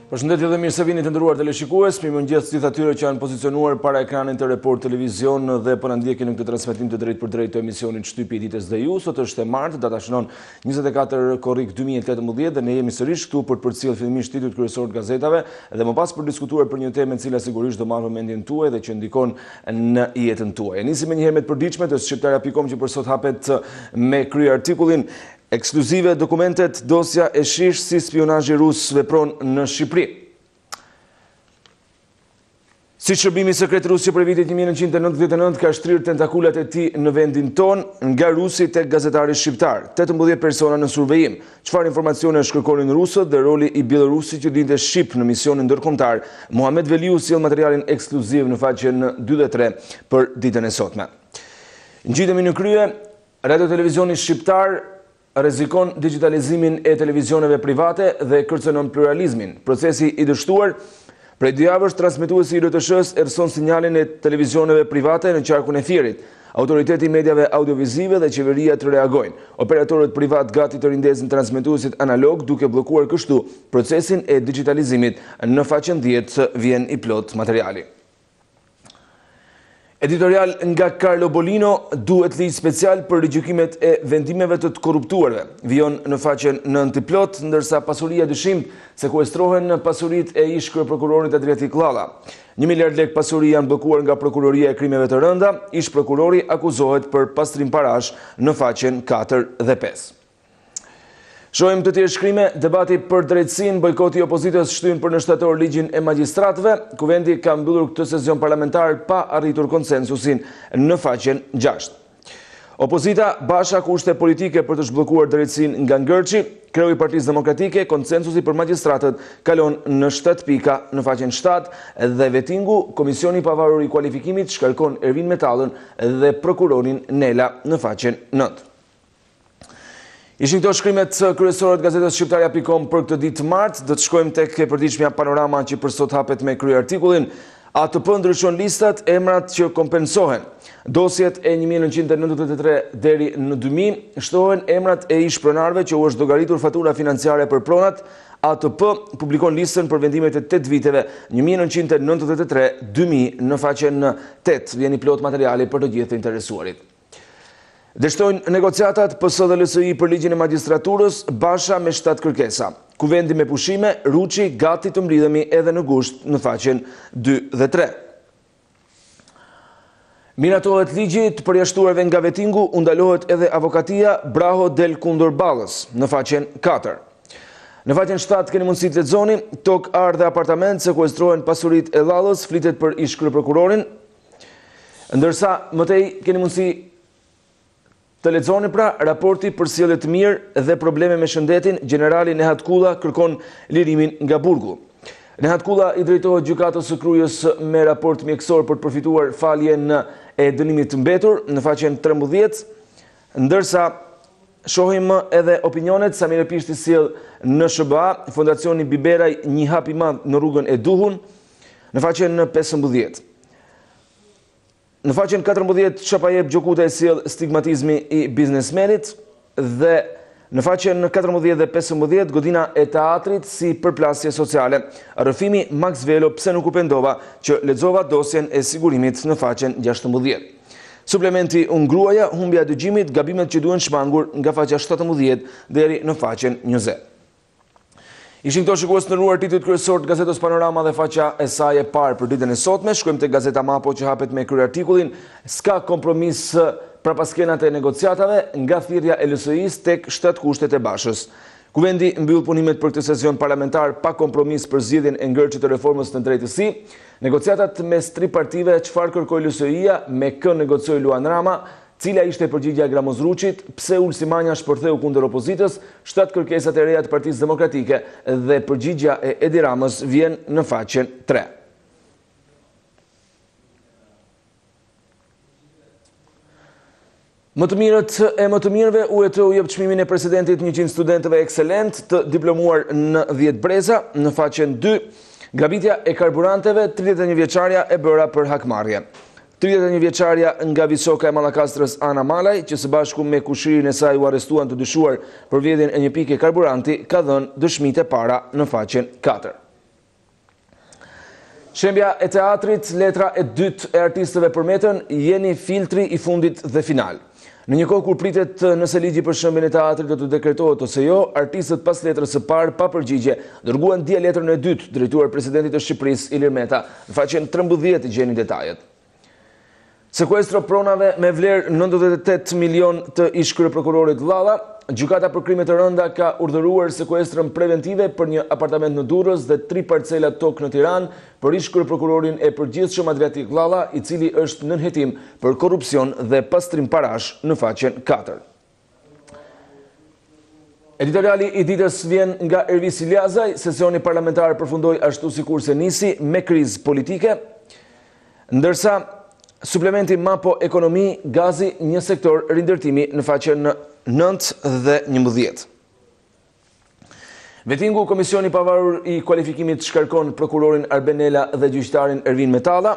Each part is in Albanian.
Përshëndetje dhe mirë se vini të nderuar teleshikues, mirëmëngjes të gjithë atyre që janë pozicionuar para ekranit të Report Televizion dhe po na ndjekin në këtë transmetim të drejtë për drejtë të emisionit Shtypi ditës dhe ju. Sot është e martë, data shënon 24 Korrik 2018 dhe ne jemi sërish këtu për të përcjellë fillimisht titujt kryesorë të gazetave dhe më pas për diskutuar për një temë e cila sigurisht do marrë mendjen tuaj dhe që ndikon në jetën tuaj. Nisim me një herë me të përditshme të shqiptarja.com që për sot hapet me krye artikullin ekskluzive dokumentet dosja e shish si spionazhi rus vepron në Shqipëri. Si shërbimi sekret rus që për vitit 1999 ka shtrirë tentakulat e tij në vendin ton, nga rusi tek gazetari shqiptar, 18 persona në survejim. Çfarë informacione shkërkonin rusët dhe roli i bielorusit që dinte shqip në misionin ndërkombëtar? Muhamet Veliu sjell materialin ekskluziv në faqen 2 dhe 3 për ditën e sotme. Ngjitemi në krye, Radio Televizioni Shqiptar rrezikon digitalizimin e televizioneve private dhe kërcënon pluralizmin. Procesi i dështuar prej 2 javësh transmetuesi i RTS erson sinjalin e televizioneve private në qarkun e Fierit. Autoriteti i mediave audiovizive dhe qeveria të reagojnë. Operatorët privat gati të rindesin transmetuesit analog duke bllokuar kështu procesin e digitalizimit. Në faqen 10 vjen i plot materiali. Editorial nga Carlo Bolino, duhet ligj special për rigjykimet e vendimeve të korruptuarve. Vijon në faqen 9 i plot, ndërsa pasuria dyshim sekuestrohen pasuritë e ish kryeprokurorit Adriatik Llalla. 1 miliard lek pasuri janë bllokuar nga prokuroria e krimeve të rënda, ish prokurori akuzohet për pastrim parash në faqen 4 dhe 5. Shohim të tjerë shkrime, debati për drejtësinë, bojkoti i opozitës shtyn për në shtator ligjin e magjistratëve, kuvendi ka mbyllur këtë sezion parlamentar pa arritur konsensusin në faqen 6. Opozita basha kushte politike për të zhbllokuar drejtësinë nga ngërçi, kreu i Partisë Demokratike, konsensusi për magjistratët kalon në 7 pika në faqen 7 dhe vetingu Komisioni i Pavarur i Kualifikimit shkarkon Ervin Metallën dhe prokurorin Nela në faqen 9. Ishin këto shkrimet kryesore të gazetës shqiptarja.com për këtë ditë të martë. Do të shkojmë tek e përditshmja panorama që për sot hapet me krye artikullin. ATP ndryshon listat, emrat që kompensohen. Dosjet e 1993 deri në 2000 shtohen emrat e ish pronarëve që u është llogaritur fatura financiare për pronat. ATP publikon listën për vendimet e 8 viteve 1993-2000 në faqen 8. Vjen i plot materiali për të gjithë të interesuarit. Dështojnë negociatat PS dhe LSI për ligjin e magjistraturës, basha me 7 kërkesa. Kuvendi me pushime, Ruçi gati të mblidhemi edhe në gusht në faqen 2 dhe 3. Miratohet ligji të përjashtuarve nga vetingu, u ndalohet edhe avokatia, Braho del kundër Ballës në faqen 4. Në faqen 7 keni mundësi të lexoni, tok, ar dhe apartament sekuestrohen pasuritë e Llallës, flitet për ish kryeprokurorin. Ndërsa më tej keni mundësi të lexoni pra raporti për sjellje të mirë dhe probleme me shëndetin, generali Nehat Kulla kërkon lirimin nga burgu. Nehat Kulla i drejtohet gjykatës së Krujës me raport mjekësor për të përfituar faljen e dënimit të mbetur në faqen 13, ndërsa shohim edhe opinionet. Samir Pishti sjell në SBA, Fondacioni Biberaj një hap i madh në rrugën e duhur në faqen 15. Në faqen 14 çfarë jep Gjokuta e sjell stigmatizmi i biznesmenit dhe në faqen 14 dhe 15 godina e teatrit si përplasje sociale. Rrëfimi Max Velo pse nuk u pendova që lexova dosjen e sigurimit në faqen 16. Suplementi Unë gruaja, humbja e dëgjimit, gabimet që duhen shmangur nga faqja 17 deri në faqen 20. Ishin këto shikues të nderuar titujt kryesorë të gazetës Panorama dhe faqja e saj e parë për ditën e sotme. Shkojmë te Gazeta Mapo që hapet me krye artikullin Ska kompromis pra paskenat e negociatave nga thirrja e LSI-s tek 7 kushtet e Bashës. Kuvendi mbyll punimet për këtë sesion parlamentar pa kompromis për zgjedhjen e ngërçit të reformës në drejtësi. Negociatat mes tripartive, çfarë kërkoi LSI-ja, me kë negocioi Luan Rama, cila ishte përgjigjja Gramoz Ruçit, pse Ulsimanja shpërtheu kundër opozitës, 7 kërkesat e reja të Partisë Demokratike dhe përgjigjja e Edi Ramës vjen në faqen 3. Më të mirët e më të mirëve, UET-u jep çmimin e presidentit 100 studentëve ekselent të diplomuar në 10 breza në faqen 2. Grabitja e karburanteve, 31 vjeçarja e bëra për hakmarrje. 31 vjeçarja nga Visoka e Mallakastrës Ana Malaj, që së bashku me kushirin e saj u arrestuan të dyshuar për vjedhjen e një pike karburanti, ka dhënë dëshmitë e para në faqen 4. Shembja e teatrit, letra e dytë e artistëve për metën, jeni filtri i fundit dhe final. Në një kohë kur pritet nëse ligji për shembjen e teatrit do të dekretohet ose jo, artistët pas letrës së parë pa përgjigje dërguan dje letrën e dytë drejtuar presidentit të Shqipërisë Ilir Meta. Në faqen 13 i gjeni detajet. Sekuestro pronave me vlerë 98 milion të ish kryeprokurorit Vllalla. Gjykata për krime të rënda ka urdhëruar sekuestrën preventive për një apartament në Durrës dhe 3 parcela tokë në Tiranë për ish kryeprokurorin e përgjithshëm Adriatik Vllalla, i cili është nën hetim për korrupsion dhe pastrim parash në faqen 4. Editoriali i ditës vjen nga Ervisi Liazaj. Sesioni parlamentar përfundoi ashtu sikurse nisi me krizë politike, ndërsa suplementi Mapo Ekonomi, gazi, një sektor rindërtimi në faqen 9 dhe 11. Vetingu Komisioni Pavarur i Kualifikimit shkarkon prokurorin Arbenela dhe gjyqtarin Ervin Metalla.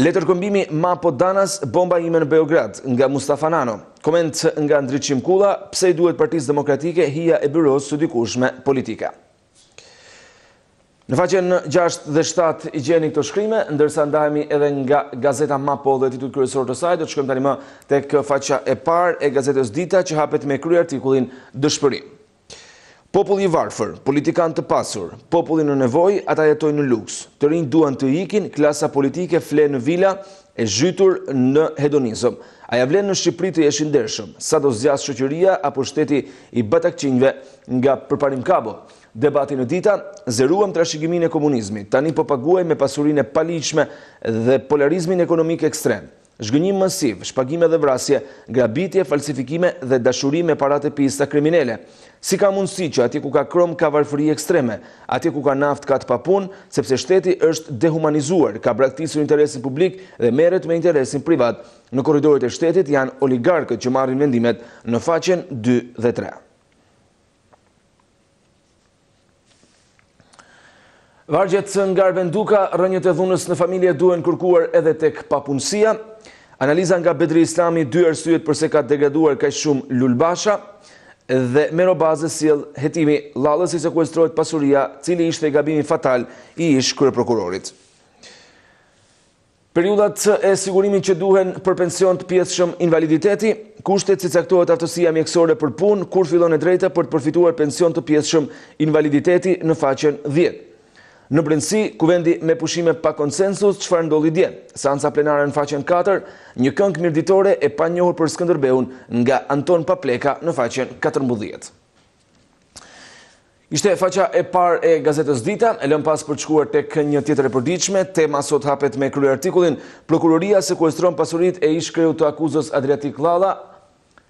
Letërkëmbimi Mapo Danas, bomba ime në Beograd, nga Mustafa Nano. Koment nga Ndriçim Kulla, pse i duhet Partisë Demokratike hija e byros së dikushme politika. Në faqen 6 dhe 7 i gjeni këto shkrime, ndërsa ndahemi edhe nga gazeta Mapo dhe titujt kryesor të saj. Do të shkojmë tani më tek faqa e parë e gazetës Dita, që hapet me krye artikullin Dëshpërim. Populli i varfër, politikan të pasur, populli në nevojë, ata jetojnë në luks. Të rinj duan të ikin, klasa politike fle në vila, e zhytur në hedonizëm. A ja vlen në Shqipëri të jesh i ndershëm, sa do zgjas shoqëria apo shteti i batakçinjve nga përparim kabo. Debati në Dita, zeruam trashëgiminë e komunizmit, tani po paguaj me pasurinë e paligjshme dhe polarizmin ekonomik ekstrem. Zhgënjim masiv, shpagime dhe vrasje, grabitje, falsifikime dhe dashuri me parate pista kriminele. Si ka mundësi që atje ku ka krom ka varfëri ekstreme, atje ku ka naft ka të papun, sepse shteti është dehumanizuar, ka braktisur interesin publik dhe merret me interesin privat. Në korridoret e shtetit janë oligarkët që marrin vendimet në faqen 2 dhe 3. Vargjet nga Arbenduka, rënjët e dhunës në familje duhen kërkuar edhe tek papunësia. Analiza nga Bedri Islami, 2 arsyet përse ka degraduar kaq shumë Lulbasha, dhe Merobaze sjell hetimi Llallës i sekuestrohet pasuria, cili ishte gabimi fatal i ish kryeprokurorit. Periudat e sigurimit që duhen për pension të pjesëshëm invaliditeti, kushtet si caktohet aftësia mjekësore për punë, kur fillon e drejta për të përfituar pension të pjesëshëm invaliditeti në faqen 10. Në brendësi, kuvendi me pushime pa konsensus, çfarë ndolli dje? Seanca plenare në faqen 4, një këngë mirditore e panjohur për Skënderbeun nga Anton Papleka në faqen 14. Ishte faqa e parë e gazetës Dita, e lëm pas për të shkuar tek një tjetër e përditshme. Tema sot hapet me krye artikullin Prokuroria sekuestron pasuritë e ish kreu të akuzës Adriatik Vllalla,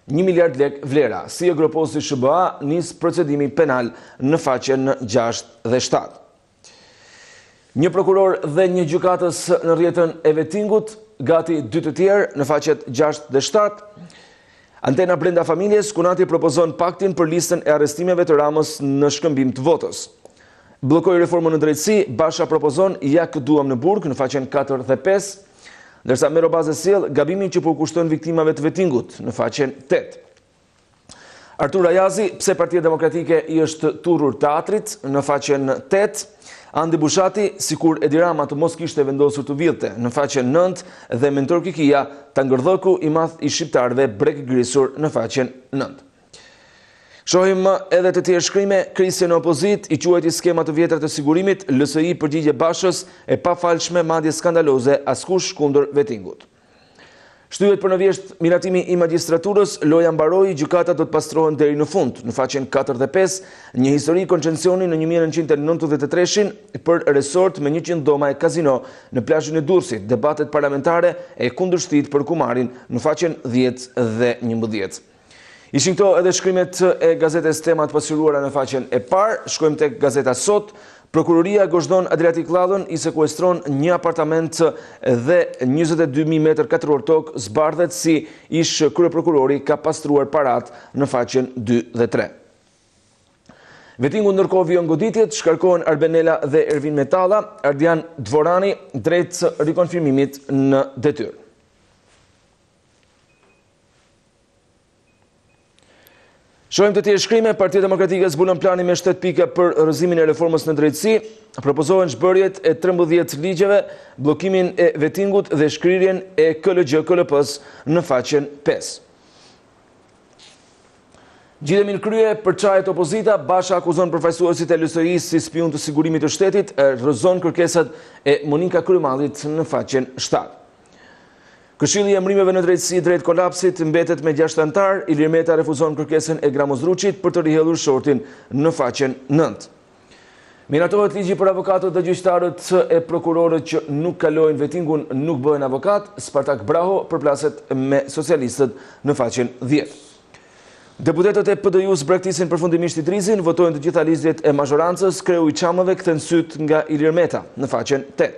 1 miliard lek vlera. Si e groposi SBA, nis procedimi penal në faqen 6 dhe 7. Një prokuror dhe një gjykatës në rrjetën e Vetingut, gati 2 të tjerë në faqet 6 dhe 7. Antena brenda familjes, Kunati propozon paktin për listën e arrestimeve të Ramës në shkëmbim të votës. Bllokoi reformën në drejtësi, Basha propozon ja kë duam në burg në faqen 4 dhe 5, ndërsa Merobaze sjell gabimin që po kushton viktimave të Vetingut në faqen 8. Artur Ajazi, pse Partia Demokratike i është turrur teatrit në faqen 8. Andi Bushati, sikur Edi Rama të mos kishte vendosur të vjedhte në faqen 9 dhe mentor Kikia, Tangërdhëku i madh i shqiptarëve brek grisur në faqen 9. Shohim edhe të tjerë shkrime, krisje në opozit, i quajti skema të vjetra të sigurimit, LSI përgjigje Bashës e pafalshme, madje skandaloze, askush kundër Vetingut. Shtyhet për në vjesht miratimi i magjistraturës, loja mbaroi, gjykata do të pastrohen deri në fund. Në faqen 4 dhe 5, një histori koncencioni në 1993 për resort me 100 doma e kazino në plazhin e Durrësit, debatet parlamentare e kundërshtit për kumarin në faqen 10 dhe 11. Ishin këto edhe shkrimet e gazetes Temat pasqyruara në faqen e parë. Shkojmë tek gazeta Sot. Prokuroria gozhdon Adriatik Vllallën, i sekuestron një apartament dhe 22.000 m2 tokë, zbardhet si ish kryeprokurori ka pastruar parat në faqen 2 dhe 3. Vetingu ndërkohë vijon goditjet, shkarkohen Arbenela dhe Ervin Metalla, Ardian Dvorani drejt rikonfirmimit në detyrë. Shohim të tjerë shkrime, Partia Demokratike zbulon planin me 7 pika për rrëzimin e reformës në drejtësi, propozohen zhbërjet e 13 ligjeve, bllokimin e vetingut dhe shkrirjen e KLG-KLP-s në faqen 5. Gjidhemi në krye për çajet opozita, Basha akuzon përfaqësuesit e LSI-s si spion të sigurimit të shtetit, rrëzon kërkesat e Monika Krymallit në faqen 7. Këshilli i emrimeve në drejtësi drejt kolapsit mbetet me 6 anëtar, Ilir Meta refuzon kërkesën e Gramozruçit për të rihellur shortin në faqen 9. Miratohet ligji për avokatët dhe gjyqtarët e prokurorët që nuk kalojnë vetingun nuk bëhen avokat, Spartak Braho përplaset me socialistët në faqen 10. Deputetët e PD-s braktisin përfundimisht i drizin, votojnë të gjitha lizdjet e mazhorancës, kreu i çamëve kthen syt nga Ilir Meta në faqen 8.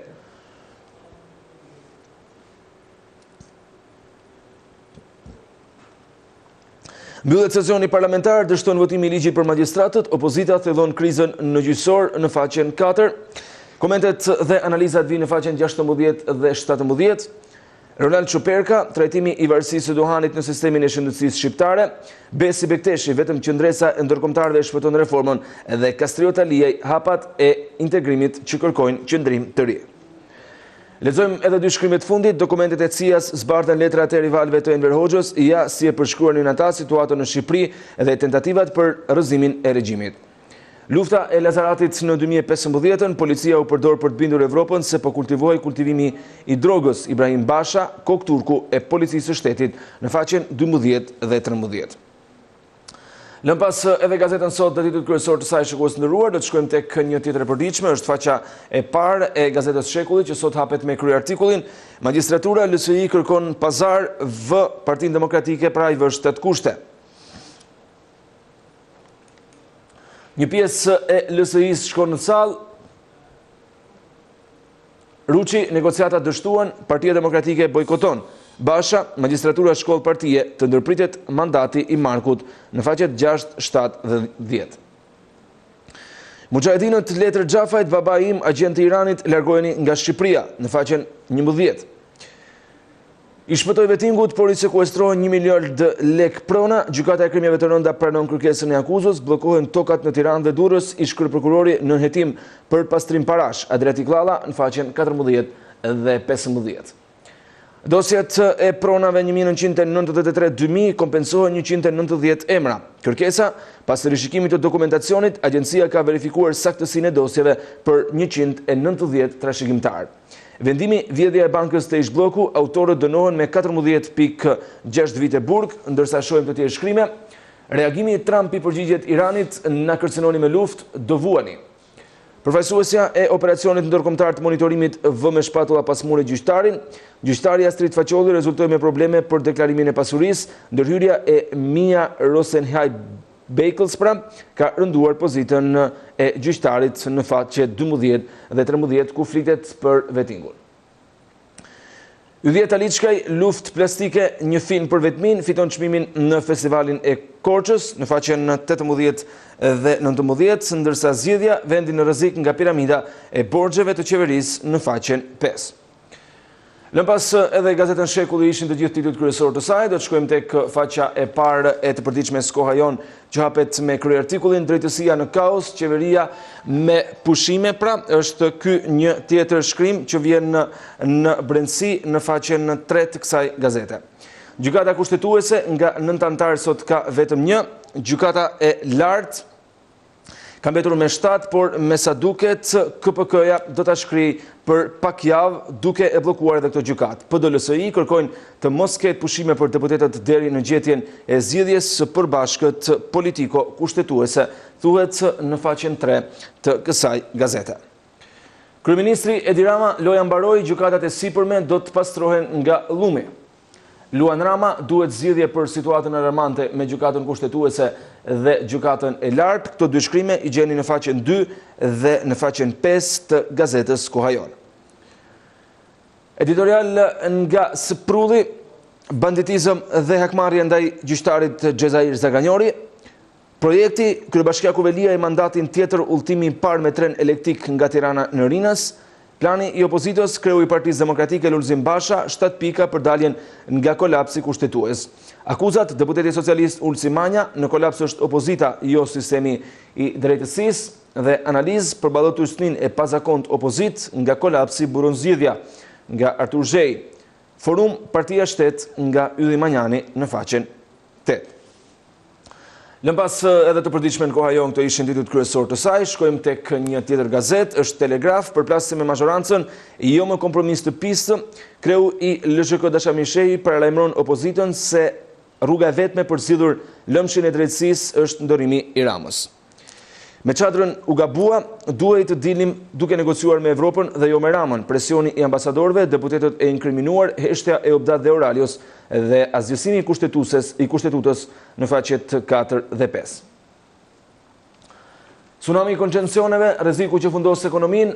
Mbyllet sesioni parlamentar, dështon votimi i ligjit për magjistratët, opozita thellon krizën në gjyqësor në faqen 4. Komentet dhe analizat vinë në faqen 16 dhe 17. Ronald Shuperka, trajtimi i varësisë së duhanit në sistemin e shëndetësisë shqiptare, Besi Bekteshi, vetëm qendresa e ndërkombëtarëve shpëton reformën, dhe Kastriota Liej, hapat e integrimit që kërkojnë qendrim të ri. Lexojmë edhe 2 shkrimet fundit, dokumentet e CIA-s zbardhen letrat e rivalëve të Enver Hoxhës, ja si e përshkruanin ata situatën në Shqipëri dhe tentativat për rrëzimin e regjimit. Lufta e Lazaratit në 2015, policia u përdor për të bindur Evropën se po kultivohej kultivimi i drogës. Ibrahim Basha, kokturku e policisë së shtetit në faqen 12 dhe 13. Lëm pas edhe gazetën sot dhe titujt kryesor të saj, shikues të nderuar, do të shkojmë tek një tjetër e përditshme, është faqa e parë e gazetës Shekullit që sot hapet me kryeartikullin Magjistratura LSI kërkon pazar v Partinë Demokratike pra i vë 7 kushte. Një pjesë e LSI-s shkon në sallë, Ruçi, negociatat dështuan, Partia Demokratike bojkoton. Basha, Magjistratura Shkollë Partie, të ndërpritet mandati i Markut në faqet 6, 7 dhe 10. Mujahedinët letër Xhafajt, baba im, agent i Iranit, largoheni nga Shqipëria në faqen 11. I shpëtoi vetingut, por i sekuestrohen 1 miliard lek prona. Gjykata e krimeve të rënda pranon kërkesën e akuzës, bllokohen tokat në Tiranë dhe Durrës, ish kryeprokurori në hetim për pastrim parash. Adriatik Llalla në faqen 14 dhe 15. Dosjet e pronave 1993-2000 kompensohen 190 emra. Kërkesa, pas rishikimit të dokumentacionit, agjencia ka verifikuar saktësinë e dosjeve për 190 trashëgimtarë. Vendimi vjedhja e bankës të ish-bloku, autorët dënohen me 14.6 vite burg, ndërsa shohim të tjerë shkrime. Reagimi i Trump i përgjigjet Iranit, na kërcënoni me luftë, do vuani. Përfaqësuesja e operacionit ndërkombëtar të monitorimit vë me shpatulla pas murit gjyqtarin. Gjyqtari Astrid Faqolli rezultoi me probleme për deklarimin e pasurisë. Ndërhyrja e Mia Rosenhaj-Bekels ka rënduar pozitën e gjyqtarit në faqe 12 dhe 13 ku flitet për vetingun. Yllia Taliçkaj, luftë plastike, një film për vetmin, fiton çmimin në festivalin e Korçës në faqen 18 dhe 19, ndërsa zgjidhja vendi në rrezik nga piramida e borxheve të qeverisë në faqen 5. Lëm pas edhe gazetën Shekulli ishin të gjithë titujt kryesor të saj, do të shkojmë tek faqa e parë e të përditshme Skoha Jon, që hapet me kryeartikullin Drejtësia në kaos, qeveria me pushime, pra është ky një tjetër shkrim që vjen në brendësi në faqen 3 të kësaj gazete. Gjykata kushtetuese nga 9 anëtar sot ka vetëm 1, gjykata e lartë ka mbetur me 7, por me sa duket KPK-ja do ta shkrijë për pak javë duke e bllokuar edhe këtë gjykatë. PDLSI kërkojnë të mos ketë pushime për deputetët deri në gjetjen e zgjedhjes së përbashkët politiko-kushtetuese, thuhet në faqen 3 të kësaj gazete. Kryeministri Edi Rama, loja mbaroi, gjykatat e sipërme do të pastrohen nga llumi. Luan Rama duhet zgjidhje për situatën alarmante me gjykatën kushtetuese dhe gjykatën e lartë. Këto 2 shkrime i gjeni në faqen 2 dhe në faqen 5 të gazetës Skoha Jon. Editorial nga Sprulli, banditizëm dhe hakmarrje ndaj gjyqtarit Xhezair Zaganjori. Projekti Kryebashkia Kuvelia i mandatin tjetër udhëtimi i parë me tren elektrik nga Tirana në Rinas. Plani i opozitës, kreu i Partisë Demokratike Lulzim Basha, 7 pika për daljen nga kolapsi kushtetues. Akuzat deputeti socialist Ulsi Manja, në kolaps është opozita, jo sistemi i drejtësisë, dhe analizë për ballotësnin e pazakont opozit nga kolapsi buron zgjidhja, nga Artur Zhej. Forum Partia Shtet nga Ylli Manjani në faqen 8. Lëm pas edhe të përditshme në koha jonë, këto ishin ditët kryesor të saj, shkojmë tek një tjetër gazet, është Telegraf, përplasje me mazhorancën, jo më kompromis të pistë, kreu i LSHK Dashami Shehi paralajmëron opozitën se rruga e vetme për zgjidhur lëmshin e drejtësisë është ndërrimi i Ramës. Me çadrën u gabua, duhej të dilnim duke negociuar me Evropën dhe jo me Ramën. Presioni i ambasadorëve, deputetët e inkriminuar, heshtja e Obdat dhe Oralios dhe asgjësimi i kushtetutës në faqet 4 dhe 5. Tsunami i koncesioneve, rreziku që fundos ekonominë,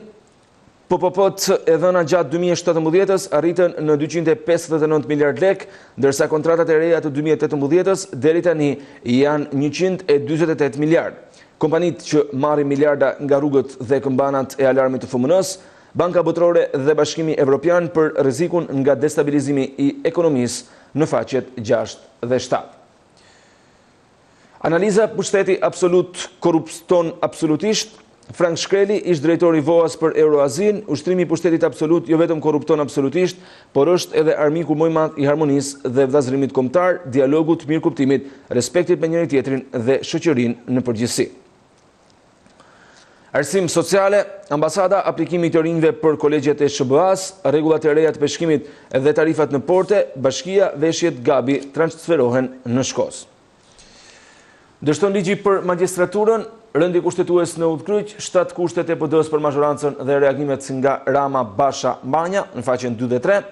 PPP-t e dhëna gjatë 2017-s arritën në 259 miliard lek, ndërsa kontratat e reja të 2018-s deri tani janë 148 miliard. Kompanit që marrin miliarda nga rrugët dhe këmbanat e alarmit të FMN-s, Banka Botërore dhe Bashkimi Evropian për rrezikun nga destabilizimi i ekonomisë në faqet 6 dhe 7. Analiza pushteti absolut korrupton absolutisht. Frank Shkreli, ish drejtori VOA-s për Euroazin, ushtrimi i pushtetit absolut jo vetëm korrupton absolutisht, por është edhe armiku më i madh i harmonisë dhe vëllazërimit kombëtar, dialogut, mirëkuptimit, respektit me njëri tjetrin dhe shoqërinë në përgjithësi. Arsim sociale, ambasada, aplikimi të rinjve për kolegjet e SBA-s, rregullat e reja të peshkimit dhe tarifat në porte, Bashkia, veshjet Gabi transferohen në Shkos. Dështon ligji për magjistraturën, rëndi kushtetues në Udhkryq, 7 kushtet e PD-s për mazhorancën dhe reagimet nga Rama, Basha, Manja, në faqen 2 dhe 3.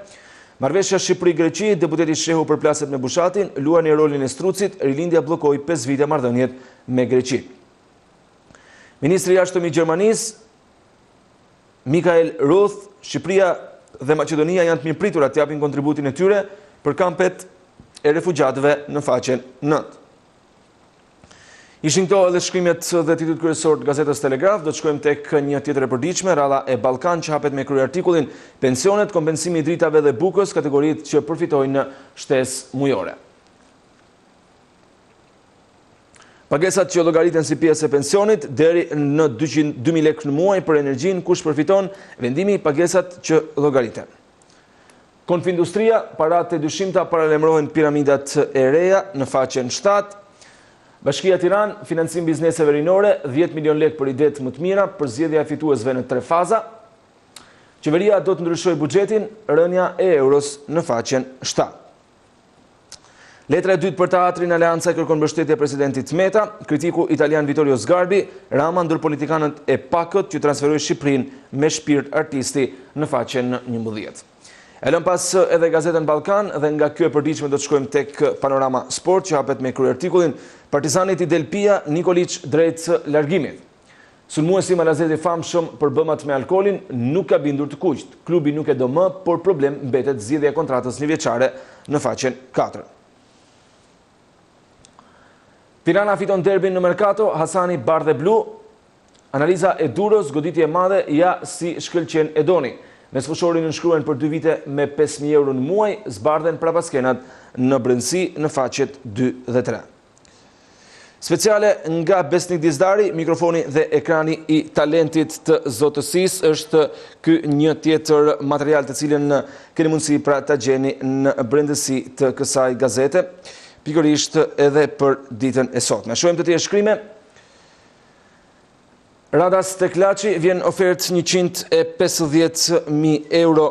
Marrëveshja Shqipëri-Greqi, deputeti Shehu përplaset me Bushatin, luani rolin e strucit, rilindja bllokoi 5 vite marrëdhëniet me Greqin. Ministri i jashtëm i Gjermanisë, Mikael Roth, Shqipëria dhe Maqedonia janë të mirëpritura të japin kontributin e tyre për kampet e refugjatëve në faqen 9. Ishin këto edhe shkrimet dhe titujt kryesor të gazetës Telegraf. Do të shkojmë tek një tjetër e përditshme, rradha e Ballkan që hapet me krye artikullin pensionet, kompensimi i dritave dhe bukës, kategoritë që përfitojnë shtesë mujore. Pagesat që llogariten si pjesë e pensionit deri në 200.000 lekë në muaj për energjinë, kush përfiton, vendimi i pagesat që llogariten. Konfindustria, paratë e dyshimta paralajmërohen piramidat e reja në faqen 7. Bashkia Tiranë, financim bizneseve rinore, 10 milion lekë për idet më të mira, për zgjedhja e fituesve në 3 faza. Qeveria do të ndryshojë buxhetin, rënja e euros në faqen 7. Letra e dytë për teatrin, Aleanca kërkon mbështetje presidentit Meta, kritiku italian Vittorio Sgarbi, Rama ndër politikanët e PAK-t që transferoi Shqipërinë me shpirt artisti në faqen 11. E lëm pas edhe gazetën Ballkan dhe nga kjo e përditshme do të shkojmë tek Panorama Sport që hapet me krye artikullin Partizanit i Delpia Nikolić drejt largimit. Sulmuesi malazeti famshëm për bëmat me alkolin nuk ka bindur të kuqt. Klubi nuk e do më, por problem mbetet zgjidhja e kontratës njëvjeçare në faqen 4. Tirana fiton derbin në Mercato, Hasani bardhe blu. Analiza e Durrës, goditje e madhe, ja si shkëlqen e doni. Me sfushorin nënshkruen për 2 vite me 5.000 euro në muaj, zbardhen prapaskenat në brendësi në faqet 2 dhe 3. Speciale nga Besnik Dizdari, mikrofoni dhe ekrani i talentit të zotësisë është ky një tjetër material të cilën keni mundësi pra ta gjeni në brendësi të kësaj gazete, pikërisht edhe për ditën e sotme. Shohim të tjerë shkrime. Radas Teklaçi vjen ofertë 150.000 euro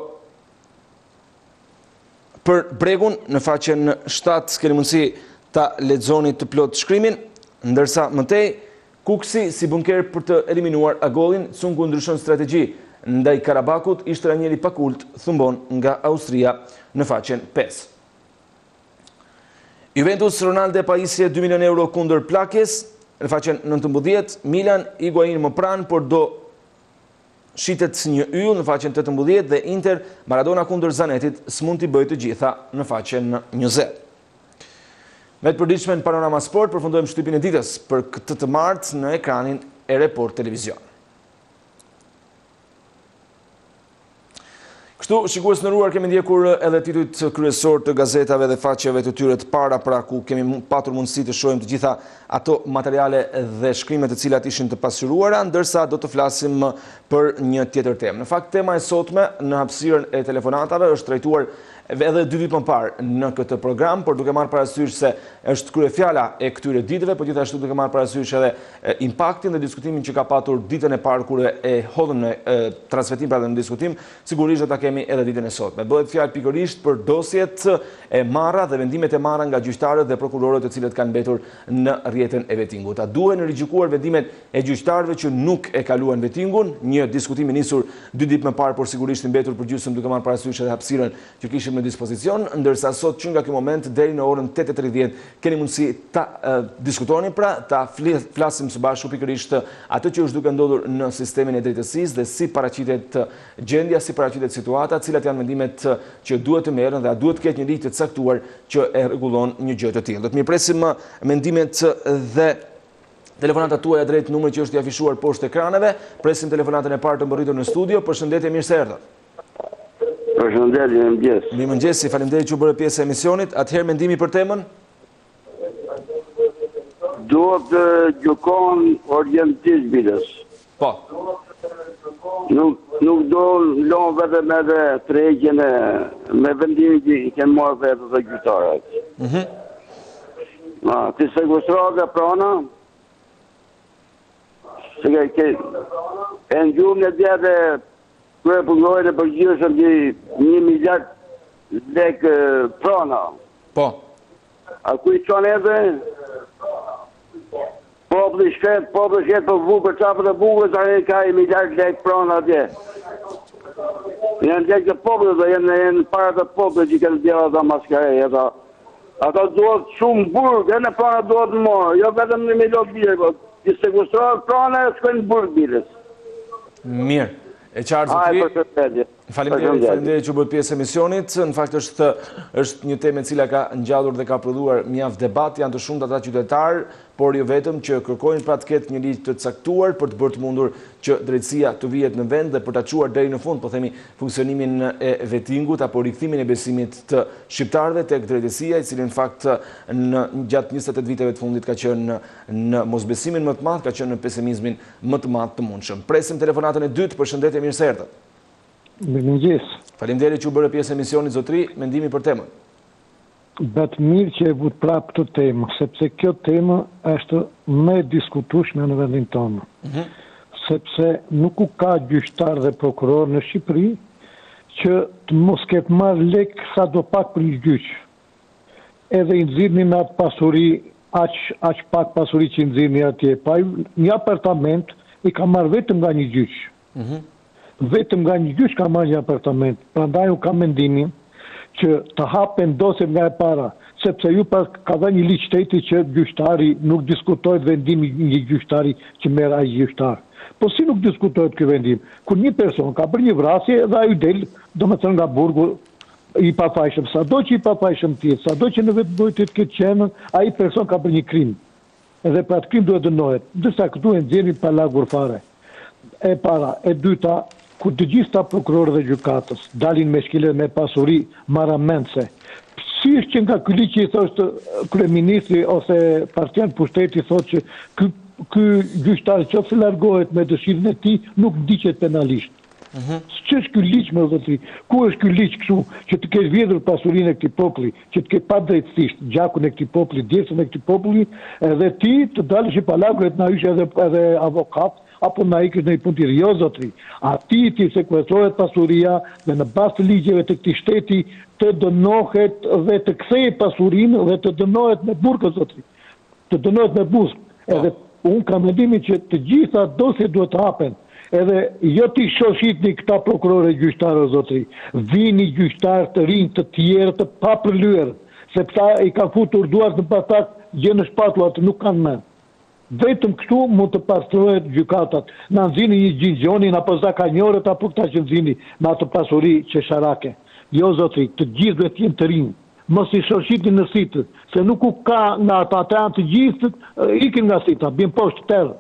për Bregun në faqen 7, keni mundësi ta lexoni të plot shkrimin, ndërsa mëtej Kuksi si bunker për të eliminuar Agollin, Sungu ndryshon strategji ndaj Karabakut, ishte Ranieri Pakult thumbon nga Austria në faqen 5. Juventus Ronaldo pajisje 2 milion euro kundër Plakes, në faqen 19, Milan Higuain më pranë, por do shitet një yll në faqen 18 dhe Inter Maradona kundër Zanetit s'mund t'i bëjë të gjitha në faqen 20. Me të përditshme në Panorama Sport, përfundojmë shtypin e ditës për këtë të martë në ekranin e Report Televizion. Kështu, shikues të nderuar, kemi ndjekur edhe titujt kryesor të gazetave dhe faqeve të tyre të para, pra ku kemi patur mundësi të shohim të gjitha ato materiale dhe shkrimet të cilat ishin të pasqyruara, ndërsa do të flasim për një tjetër temë. Në fakt, tema e sotme në hapësirën e telefonatave është trajtuar edhe 2 ditë më parë në këtë program, por duke marrë parasysh se është kryefjala e këtyre ditëve, por gjithashtu duke marrë parasysh edhe impaktin dhe diskutimin që ka patur ditën e parë kur e hodhëm në transmetim pra në diskutim, sigurisht do ta kemi edhe ditën e sotme. Bëhet fjalë pikërisht për dosjet e marra dhe vendimet e marra nga gjyqtarët dhe prokurorët të cilët kanë mbetur në rrjetën e vettingut. A duhen rigjikuar vendimet e gjyqtarëve që nuk e kaluan vettingun? Një diskutim i nisur 2 ditë më parë, por sigurisht i mbetur përgjithësim duke marrë parasysh edhe hapësirën që kishim në dispozicion, ndërsa sot që nga ky moment deri në orën 8:30 keni mundësi ta diskutoni, pra ta flasim së bashku pikërisht atë që është duke ndodhur në sistemin e drejtësisë dhe si paraqitet gjendja, si paraqitet situata, cilat janë vendimet që duhet të merren dhe a duhet të ketë një ligj të caktuar që e rregullon një gjë të tillë. Do të mirpresim mendimet dhe telefonatat tuaja drejt numrit që është i afishuar poshtë ekraneve. Presim telefonatën e parë të mbërritur në studio. Përshëndetje, mirë se erdhët. Përshëndetje, mirëmëngjes. Mirëmëngjes, faleminderit që u bërë pjesë e emisionit. Atëherë mendimi për temën? Duhet të gjykon orientisht bitës. Po. Nuk do lënë vetëm edhe tregjen me vendimin që i kanë marrë vetë të gjyqtarët. Ti sekuestrove prana, se e në gjumë në djetë kërë përgjojnë e përgjithëm që 1 miliard lek prana. Po. A ku i qonë edhe? Populli shket për vu për qapët e vugës, a e ka 1 miliard lek prana atje. Janë lek të popullit dhe janë para të popullit që kanë djela dhe maskare. Ata duhet shumë burg, e në prana duhet në morë, jo vetëm 1 milion birë, që sekuestrojnë prana e s'kojnë burg birës. Mirë. E qartë zotri. Faleminderit që bëhet pjesë e emisionit. Në fakt është një temë e cila ka ngjallur dhe ka prodhuar mjaft debat. Janë të shumtë ata qytetarë, por jo vetëm, që kërkojnë pra të ketë një ligj të caktuar për të bërë të mundur që drejtësia të vihet në vend dhe për ta çuar deri në fund, po themi, funksionimin e vettingut apo rikthimin e besimit të shqiptarëve tek drejtësia, i cili në fakt gjatë 28 viteve të fundit ka qenë në mosbesimin më të madh, ka qenë në pesimizmin më të madh të mundshëm. Presim telefonatën e dytë. Përshëndetje, mirë se erdhët. Mirëmëngjes. Faleminderit që u bërë pjesë e emisionit zotri, mendimi për temën. Bëtë mirë që e vut prapë këtë temë, sepse kjo temë është më e diskutueshme në vendin tonë. Sepse nuk u ka gjyqtar dhe prokuror në Shqipëri që të mos ketë marrë lek sa do pak për një gjyq. Edhe i nxirrnin atë pasuri, aq pak pasuri që i nxirrnin atje. Pa një apartament i ka marrë vetëm nga një gjyq. Vetëm nga një gjyq ka marrë një apartament. Prandaj u ka mendimin që të hapen dosjet nga e para, sepse ju ka dhe një ligj shteti që gjyqtari nuk diskutojt vendimi një gjyqtari që merr ai gjyqtar. Po si nuk diskutojt ky vendim? Kur një person ka bërë një vrasje dhe ai del, domethënë nga burgu i pafajshëm, sado që i pafajshëm tjetë, sado që në vetëmbrojtje të ketë qenë, ai person ka bërë një krim. Edhe pra atë krim duhet dënohet. Ndërsa këtu e nxjerrin pa lagur fare. E para, e dyta, kur të gjitha prokurorët dhe gjykatës dalin me shkile me pasuri marramendse. Si është që nga ky ligj që i thoshtë kryeministri ose partian pushteti thotë që ky gjyqtar nëse largohet me dëshirën e tij nuk ndiqet penalisht. Ç'është ky ligj më zotri? Ku është ky ligj kështu që të kesh vjedhur pasurinë e këtij populli, që të ketë pa drejtësisht gjakun e këtij populli, djesën e këtij populli, edhe ti të dalësh i palagurit na hysh edhe avokat apo na ikësh në një punë tjetër. Jo zotri, ti sekuestrohet pasuria dhe në bazë të ligjeve të këtij shteti të dënohet dhe të kthejë pasurinë dhe të dënohet me burg zotri. Të dënohet me buzëk. Edhe unë kam mendimin që të gjitha dosjet duhet të hapen. Edhe jo ti shoshitni këta prokurorë e gjyqtarë zotri. Vini gjyqtarë të rinj të tjerë të papërlyer, sepse i ka futur duart në patak gjë në shpatull atë nuk kanë mend. Vetëm kështu mund të pastrohet gjykatat. Na nxini një gjinxhonin apo zakanjorët apo këta që nxini me atë pasuri qesharake. Jo zotri, të gjithë duhet të jenë të rinj. Mos i shoshitni në sitë, se nuk u ka nga ata të gjithë ikin nga sita, bien poshtë terr.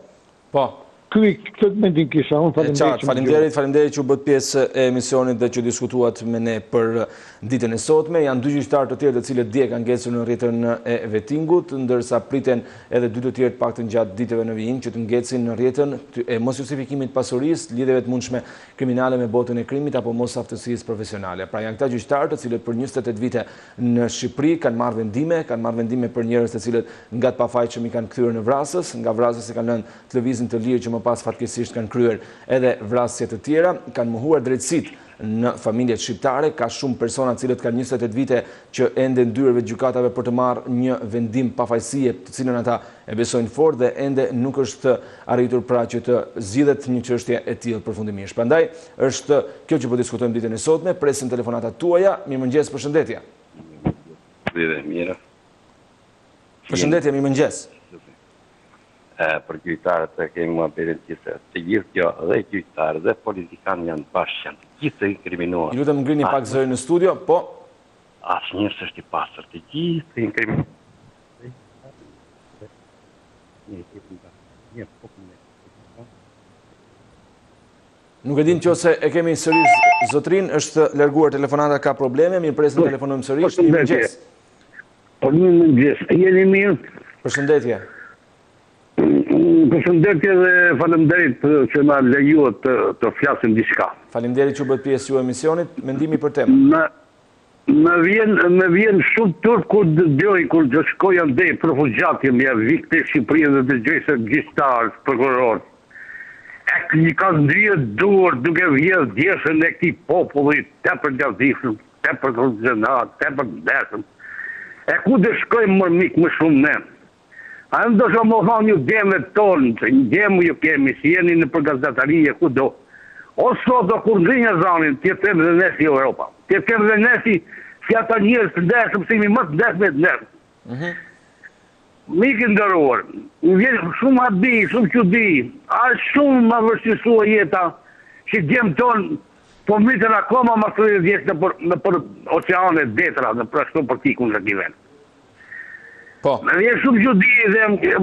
Po. Këtë mendin kisha, unë faleminderit që u bët pjesë e emisionit dhe që diskutuat me ne për ditën e sotme. Janë dy gjyqtarë të tjerë të cilët dje kanë ngecur në rrjetën e vettingut, ndërsa priten edhe dy të tjerë të paktën gjatë ditëve në vijim që të ngecin në rrjetën e mos justifikimit pasurisë, lidhjeve të mundshme kriminale me botën e krimit apo mos aftësisë profesionale. Pra janë këta gjyqtarë të cilët për 28 vite në Shqipëri kanë marrë vendime për njerëz të cilët nga të pafajshëm i kanë kthyer në vrasës, nga vrasës e kanë lënë të lëvizin të lirë që më pas fatkeqësisht kanë kryer edhe vrasje të tjera, kanë mohuar drejtësitë në familjet shqiptare, ka shumë persona të cilët kanë 28 vite që ende ndyrëve të gjykatave për të marrë një vendim pafajësie, të cilën ata e besojnë fort dhe ende nuk është arritur pra që të zgjidhet një çështje e tillë përfundimisht. Prandaj është kjo që po diskutojmë ditën e sotme, presim telefonatat tuaja. Mirëmëngjes, përshëndetje. Përshëndetje, mirëmëngjes. Për gjyqtarët e kemi mua bërën qëse të gjithë kjo dhe gjyqtarë dhe politikanë janë bashkë, gjithë të inkriminuar. Ju lutem ngrini pak zërin në studio, po? Asnjë s'është i pastër, të gjithë të inkriminuar. Nuk e din nëse e kemi sërish zotrin, është larguar telefonata, ka probleme, mirë presim telefonojmë sërish. Mirëmëngjes. Po mirëmëngjes. Jeni mirë? Përshëndetje. Përshëndetje dhe faleminderit që na lejuat të flasim diçka. Faleminderit që u bët pjesë ju emisionit, mendimi për temën. Më vjen shumë turp kur dëgjoj kur të shkoj andej refugjati me viktë Shqipërinë dhe dëgjoj se gjyqtar, prokuror. I ka ndryë duar duke vjedhë djeshën e këtij populli tepër gjatishëm, tepër korrupsionat, tepër ndeshëm. E ku dhe shkojmë më mik më shumë ne? A në do shumë më thonë një demet tonë, që një demu ju kemi, si jeni në përgazetarije, ku do. O sot do kur ngrinja zanin, tjetëm dhe nesi Europa. Tjetëm dhe nesi, si ata njërës të ndeshëm, si mi më të ndeshëm e të ndeshëm. Mikë ndëruar, më vjen shumë abi, shumë qudi, a shumë më vërshqisua jeta, që djemë tonë, po mitën akoma më 30 vjetë në për oceanet detra, në për ashtu për tikun në kiven. Po. Më vjen shumë qudi dhe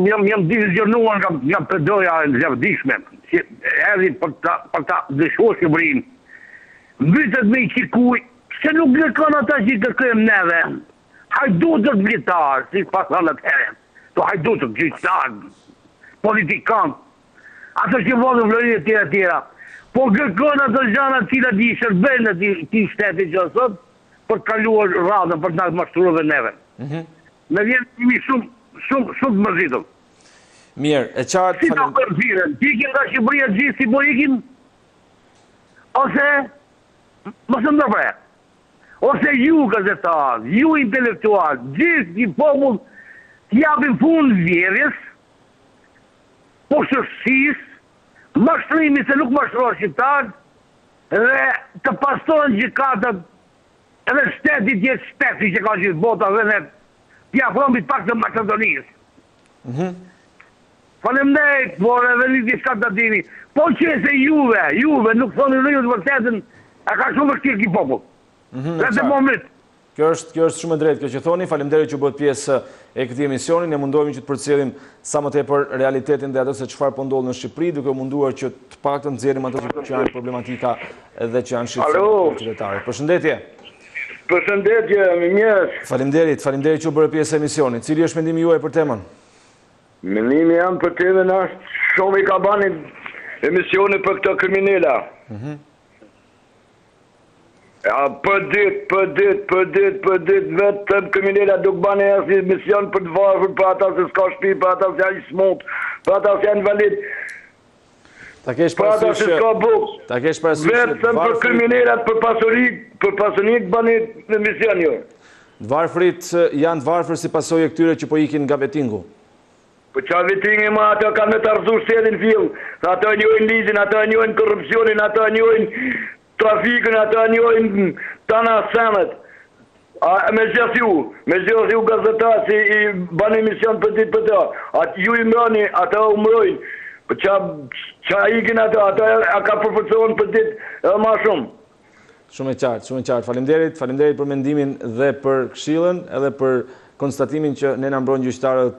jam divizionuar nga përdoja në zjavdishme, që edhi për ta dëshuar Shqipërinë. Mbytet me i qikuj, se nuk gërkon ata që i kërkojmë neve. Hajdutët vjetarë, si pasan atëherë. To hajdutët, gjyqtarë, politikanë, ato që vodën vlorine tjera. Po gërkon ato gjana cilat i shërbejnë ti shtetit që sot, për kaluar radhën, për të mashtruar dhe neve. Me vjen imi shumë mërzitur. Mirë, e qartë... Si ta përfiren, tikin nga Shqipëria gjithë si po ikin, ose, mësë ndërpre, ose ju gazetarë, ju intelektual, gjithë i popull, t'japin fund vjerjes, po shërësis, mashtrimi se nuk mashtrojnë shqiptarë, dhe të pastojnë gjykatët, edhe shtetit jetë shteti që ka gjithë bota dhe ne t'ja fromit pak të Macedonisë. Faleminderit, por edhe një diçka të dini. Po që se juve nuk thonë në ju të vërtetën, e ka shumë vështirë ki popull. Dhe të moment. Kjo është shumë e drejtë kjo që thoni. Faleminderit që bëhet pjesë e këtij emisioni. Ne mundohemi që të përcjellim sa më tepër realitetin dhe ato se çfarë po ndodh në Shqipëri, duke munduar që të paktën nxjerrim ato që janë problematika dhe që janë shqetësim qytetarë. Përshëndetje. Përshëndetje, mirë. Faleminderit që u bërë pjesë e emisionit. Cili është mendimi juaj për temën? Mendimi jam për temën është shumë i ka bani emisione për këto kriminela. Ja, për dit, vetëm kriminela duk bani asë emision për të varfër, për ata se s'ka shtëpi, për ata se janë smut, për ata se janë invalid. Për ata se s'ka buk. Vetëm për kriminalat, për pasunik bani emision jo. Varfërit janë të varfër si pasojë e këtyre që po ikin nga vettingu. Për qa vettingi ma ato kanë me të arzu shtetin fill, ato njojnë ligjin, ato njojnë korrupsionin, ato njojnë trafikën, ato njojnë tana senet. Me gjithë ju gazetat si i bani emision për ditë për ta. Atë ju i mroni, ato u mrojnë. Për qa ikin ato a ka përforcohen për ditë edhe ma shumë. Shumë e qartë. Faleminderit për mendimin dhe për këshillën, edhe për konstatimin që ne na mbrojnë gjyqtarët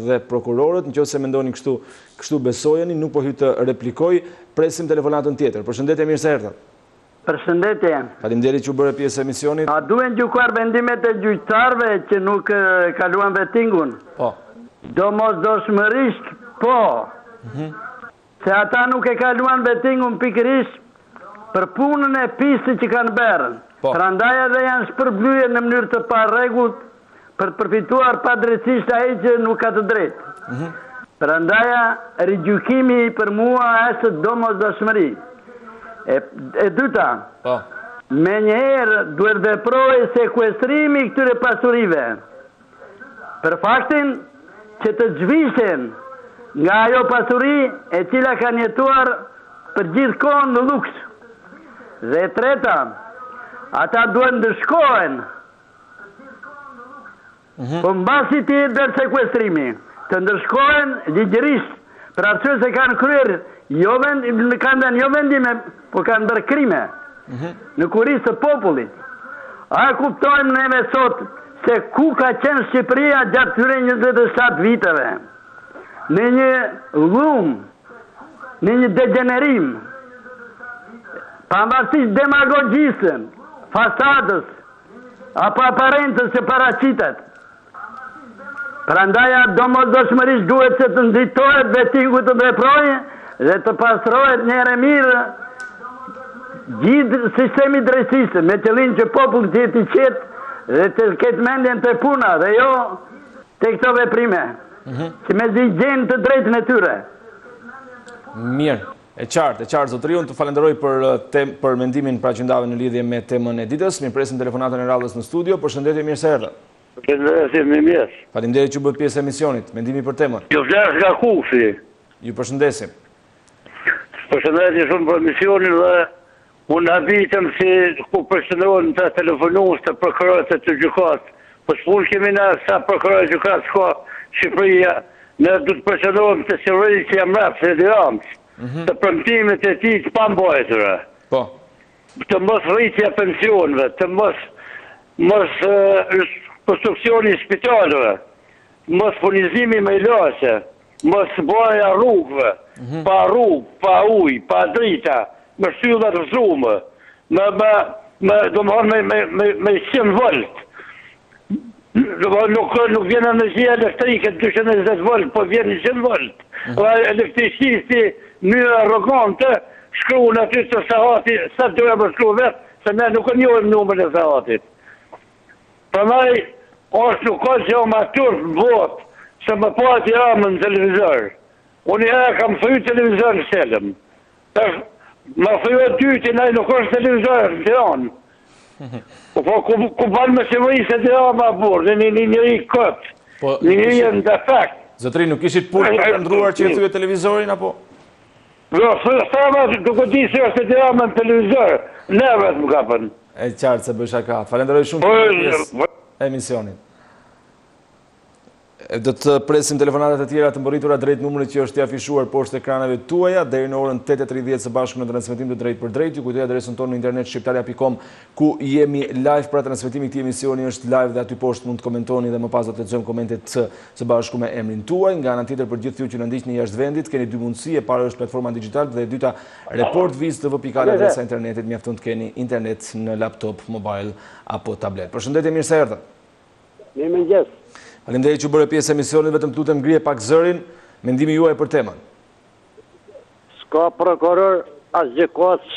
dhe prokurorët. Nëse mendoni kështu besojeni, nuk po hy të replikoj, presim telefonatën tjetër. Përshëndetje, mirë se erdhët. Përshëndetje. Faleminderit që u bëre pjesë e emisionit. A duhen gjykuar vendimet e gjyqtarëve që nuk kaluan vettingun? Po. Domosdoshmërisht, po. Se ata nuk e kaluan vettingun pikërisht për punën e pistë që kanë bërë. Prandaj edhe janë shpërblyer në mënyrë të parregullt për të përfituar padrejtisht ai që nuk ka të drejtë. Prandaj rigjykimi për mua është domosdoshmëri. E dyta, menjëherë duhet veprojë sekuestrimi i këtyre pasurive. Për faktin që të zhvishen nga ajo pasuri e cila kanë jetuar për gjithkohën në luks. Dhe treta, ata duhet ndëshkohen. Po mbasi të jetë dhe sekuestrimi, të ndërshkohen ligjërisht, për arsye se kanë kryer jo vendime, po kanë bërë krime në kurisë të popullit. A kuptojmë neve sot se ku ka qenë Shqipëria gjatë këtyre 27 viteve? Në një lum, në një degenerim, pavarësisht demagogjisën, fasadës, apo aparentës që paraqitet. Prandaja domosdoshmërisht duhet që të nxitohet vettingu të veprojë dhe të pastrohet një herë mirë gjithë sistemi drejtësisë, me qëllim që populli të jetë i qetë dhe të ketë mendjen te puna dhe jo te këto veprime. Që me zi gjenë të drejtën e tyre. Mirë, e qartë, zotëri, unë të falenderoj për mendimin pra që ndave në lidhje me temën e ditës. Mirë, presim telefonatën e radhës në studio. Përshëndetje, mirë se erdhët. Përshëndetje, mirë mjes. Faleminderit që bëhet pjesë e emisionit. Mendimi për temën. Jo vlerë nga Kufi. Ju përshëndesim. Përshëndetje shumë për emisionin dhe unë habitem si ku përshëndrohen të telefonues të prokurorët të gjykatë. Po s'pun kemi na sa prokurorë gjykatë s'ka Shqipëria, ne du të përshëndrohem të sigurisë që jam rrap se Ramës, të premtimet e tij të pambajtura. Po. Të mos rritja pensionëve, të mos konstruksioni spitaleve, mos furnizimi me ilaçe, mos bëja rrugëve, pa rrugë, pa ujë, pa drita, me shtylla të vëzrume, me 100 volt. Nuk vjen energjia elektrike 220 volt, po vjen 100 volt. Elektricisti një arrogante shkruan aty të sahati, sa doja më shkruan vetë, se ne nuk e njohim numrin e sahatit. Prandaj është nuk ka gjë më turp në botë se më pati Ramën në televizor. Unë kam thënë televizor në Selëm. Më thënë dyti, ai nuk është televizor në Tiranë. Po ku banë me qevëri se të ma burë, një njëri këtë, një njëri në defekt. Zotri, nuk ishit punë të ndruar që e thyë televizorin, apo? Jo, sa ma duke di se është të në televizor, neve të më kapën. E qartë se bësha ka. Falenderoj shumë për pjesë emisionit. Do të presim telefonatat e tjera të mbërritura drejt numrit që është i afishuar poshtë ekraneve tuaja deri në orën 8:30 së bashku në transmetim të drejt për drejt. Ju kujtoj adresën tonë në internet shqiptaria.com ku jemi live, pra transmetimi i këtij emisioni është live dhe aty poshtë mund të komentoni dhe më pas do të lexojmë komentet së bashku me emrin tuaj. Nga ana tjetër për gjithë ju që na ndiqni jashtë vendit, keni dy mundësi, e para është platforma digjitale dhe e dyta reportviz.tv adresa internetit, mjafton të keni internet në laptop, mobile apo tablet. Përshëndetje, mirë se erdhët. Mirëmëngjes. Faleminderit që bëre pjesë e emisionit, vetëm lutem ngrije pak zërin, mendimi juaj për temën. S'ka prokuror as gjykatë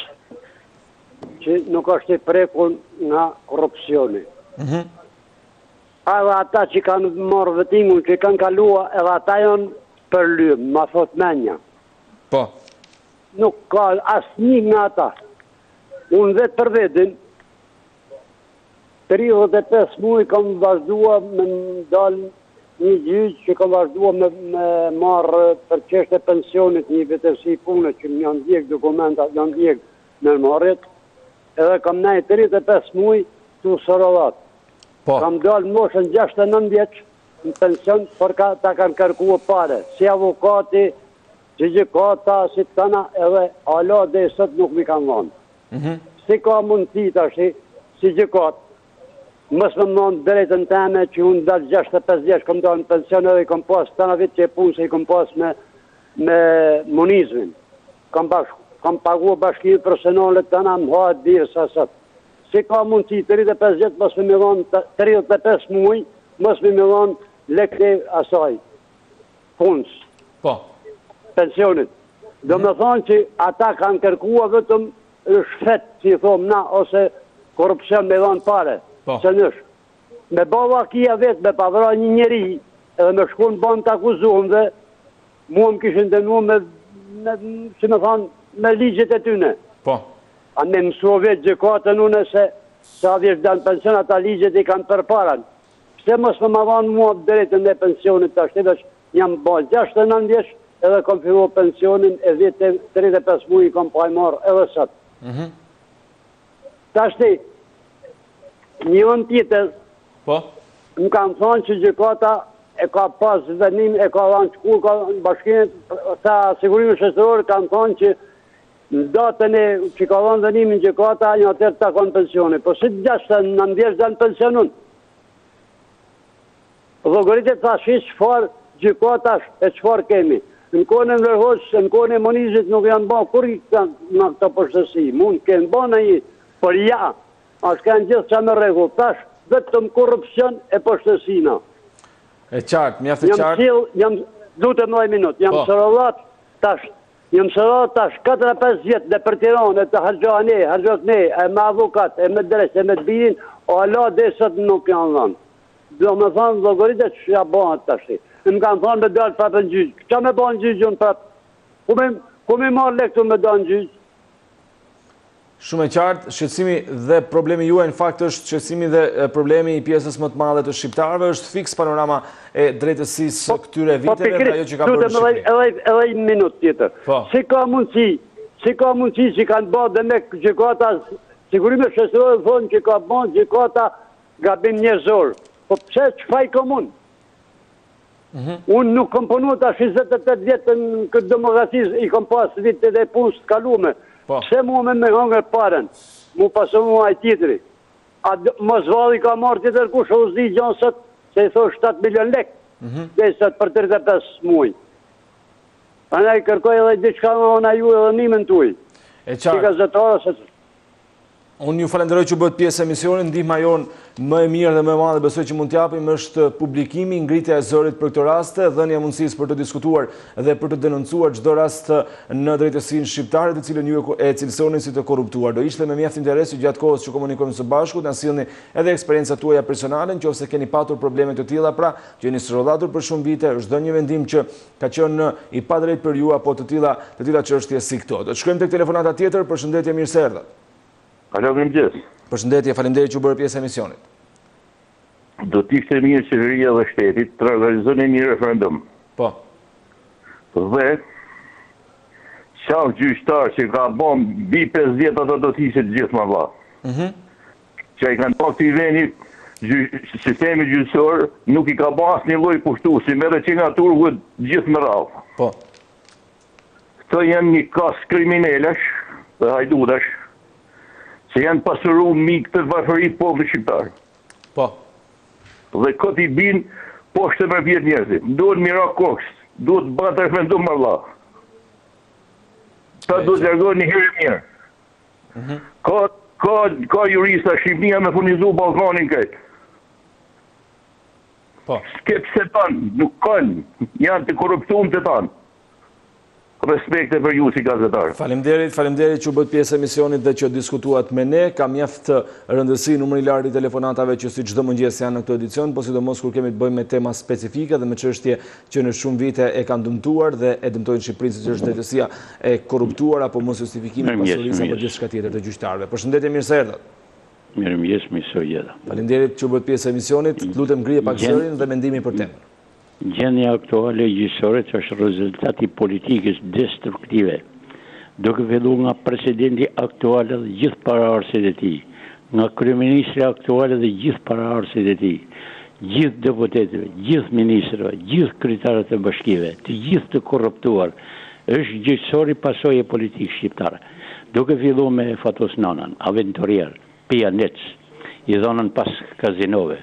që nuk është i prekur nga korrupsioni. Edhe ata që kanë marrë vettingun, që kanë kalua, edhe ata janë për lymë, ma thot menja. Po. Nuk ka asnjë nga ata. Unë vetë për vetin, 35 muaj kam vazhdua me dalë një gjyq që kam vazhdua me marrë për çështje pensionit një vetësi punë që më janë ndjek dokumentat, janë ndjek në marrjet, edhe kam nejë 35 muaj të sorodat. Po. Kam dalë moshën 69 vjeç në pension, për ta kanë kërkuar pare, si avokati, si gjykata, si tana, edhe ala dhe sot nuk mi kanë dhënë. Si ka mundësi tash si gjykat mos më mund drejtën teme që unë dalë 65 vjeç kom dalë në pension edhe i kom pas të në vitë që e punë se i kom pas me monizmin. Kam pagu bashkimi personale të në më hajtë dirë sa sëtë. Si ka mundësi 35 vjetë mos me milon 35 muaj, mos me milon lekte asaj punës. Po. Pensionit. Do me thonë që ata kanë kërkua vetëm shfet, si i thomë na, ose korupcion me dhonë pare. Po. Se nësh. Me bava kia vetë, me pavra një njeri, edhe me shku në banë të akuzumë dhe mua më kishën dënu me, si me thonë, me ligjet e tyne. Po. A me mësua vetë gjëkatën une se sa vjesh dhe në pension, ata ligjet i kanë përparan. Pse mos më madhanë mua drejtën dhe pensionit të ashtë, jam ba 69 vjesh, edhe kom fillu pensionin e vitë 35 muaj kom pajmarë edhe sëtë. Ta shti, një tjetër, më kanë thonë që gjykata e ka pas venim, e ka dhanë qëku, ka bashkinit, sa sigurimi shqetëror kanë thonë që në datën e që ka dhanë venimin gjykata, një atër të takon pensionin. Po si të gjashtë në ndjesh dhe në pensionin? Llogaritë të ashtë qëfar gjykata e qëfar kemi. Në kone në Vërhoq, në kone monizit nuk janë ba, kur i kanë në këto përshësi? Mund kënë ba në i, për ja, ashtë kanë gjithë që me regull, tash, vetëm korupcion e përshësina. E qartë, mjaftë e qartë. Jam dutë 9 minutë, jam sërëllat tash, 4-5 vjetë dhe për Tiranë, të hargjot ne, e me avokat, e me dres, e me të binin, o ala desët nuk janë dhanë. Do me thonë, llogaritë që ja bëhat tash. Më kanë thonë me dalë prapë në gjyqë. Qa me bëha në gjyqë unë prapë? Ku me marrë lektu me dalë në gjyqë? Shumë e qartë, shqetësimi dhe problemi juaj në fakt është shqetësimi dhe problemi i pjesës më të madhe të shqiptarëve, është fiks panorama e drejtësisë këtyre viteve dhe ajo që ka bërë në Shqipëri. Edhe një minutë tjetër. Si ka mundësi që kanë bërë dhe me gjykata, sigurime shqetësore thonë që ka bërë gjykata gabim njerëzor. Po pse çfarë kam unë? Unë nuk kom punu të 28 vjetë në këtë demokracisë, i kom pas vitë dhe punës të kalume. Pse mu me hangër paren, mu pasu mua i tjetëri. A mos valli ka marrë tjetër kush o zdi gjansët, se i thoi 7 milion lek, dhe i sëtë për 35 muaj. A ne i kërkoj edhe diçka me ona ju edhe nimen të uj. E qartë. Unë ju falenderoj që bëhet pjesë e emisionit, ndihma jonë më e mirë dhe më e madhe besoj që mund t'japim është publikimi, ngritja e zërit për këtë raste, dhënia mundësisë për të diskutuar dhe për të denoncuar çdo rast në drejtësinë shqiptare, të cilën ju e cilësoni si të korruptuar. Do ishte me mjaft interes që gjatë kohës që komunikojmë së bashku, na sillni edhe eksperiencat tuaja personale, nëse keni patur probleme të tilla, pra që jeni sërrodhatur për shumë vite, çdo një vendim që ka qenë i padrejtë për ju apo të tilla çështje si këto. Do të shkojmë tek telefonata tjetër. Përshëndetje, mirë se erdhat. Alo, mirëmëngjes. Përshëndetje, faleminderit që u bërë pjesë e emisionit. Do t'ishte mirë qeveria dhe shtetit të organizoni një referendum. Po. Dhe qafë gjyqtar që ka bom bi 50 ato do t'ishte gjithë ma vla. Që i kanë pak t'i veni sistemi gjyqësor nuk i ka bo asë një loj pushtu, si mere që nga turgët gjithë më rallë. Po. Këto janë një kas kriminelesh dhe hajdudash që janë pasuru mikë të varfërit popullit shqiptar. Po. Dhe këtë i bin poshtë me vjetë njerëzit. Duhet mira kokës, duhet bëtë referendum më vla. Ta duhet lërgojnë një herë mirë. Ka jurista Shqipnia me furnizu Balkanin këtë. Po. S'kep se tanë, nuk kanë, janë të korruptuar të tanë. Respekte për ju si gazetar. Faleminderit që u bët pjesë e emisionit dhe që diskutuat me ne. Ka mjaft rëndësi numri i lartë i telefonatave që si çdo mëngjes janë në këtë edicion, po sidomos kur kemi të bëjmë me tema specifike dhe me çështje që në shumë vite e kanë dëmtuar dhe e dëmtojnë Shqipërinë, siç është drejtësia e korruptuar apo mos justifikimi pasurisë apo gjithçka tjetër të gjyqtarëve. Përshëndetje, mirë se erdhat. Mirëmëngjes, mirësojeta. Faleminderit që u bët pjesë e emisionit. Lutem ngrihe pak zërin dhe mendimin për temën. Gjendja aktuale gjyqësore është rezultati politikës destruktive, duke filluar nga presidenti aktual dhe gjithë paraardhësit e tij, nga kryeministri aktual dhe gjithë paraardhësit e tij, gjithë deputetëve, gjithë ministrëve, gjithë kryetarët e bashkive, të gjithë të korruptuar, është gjyqësori pasojë politikë shqiptare. Duke filluar me Fatos Nanan, aventurier, pianec, i dhonën pas kazinove.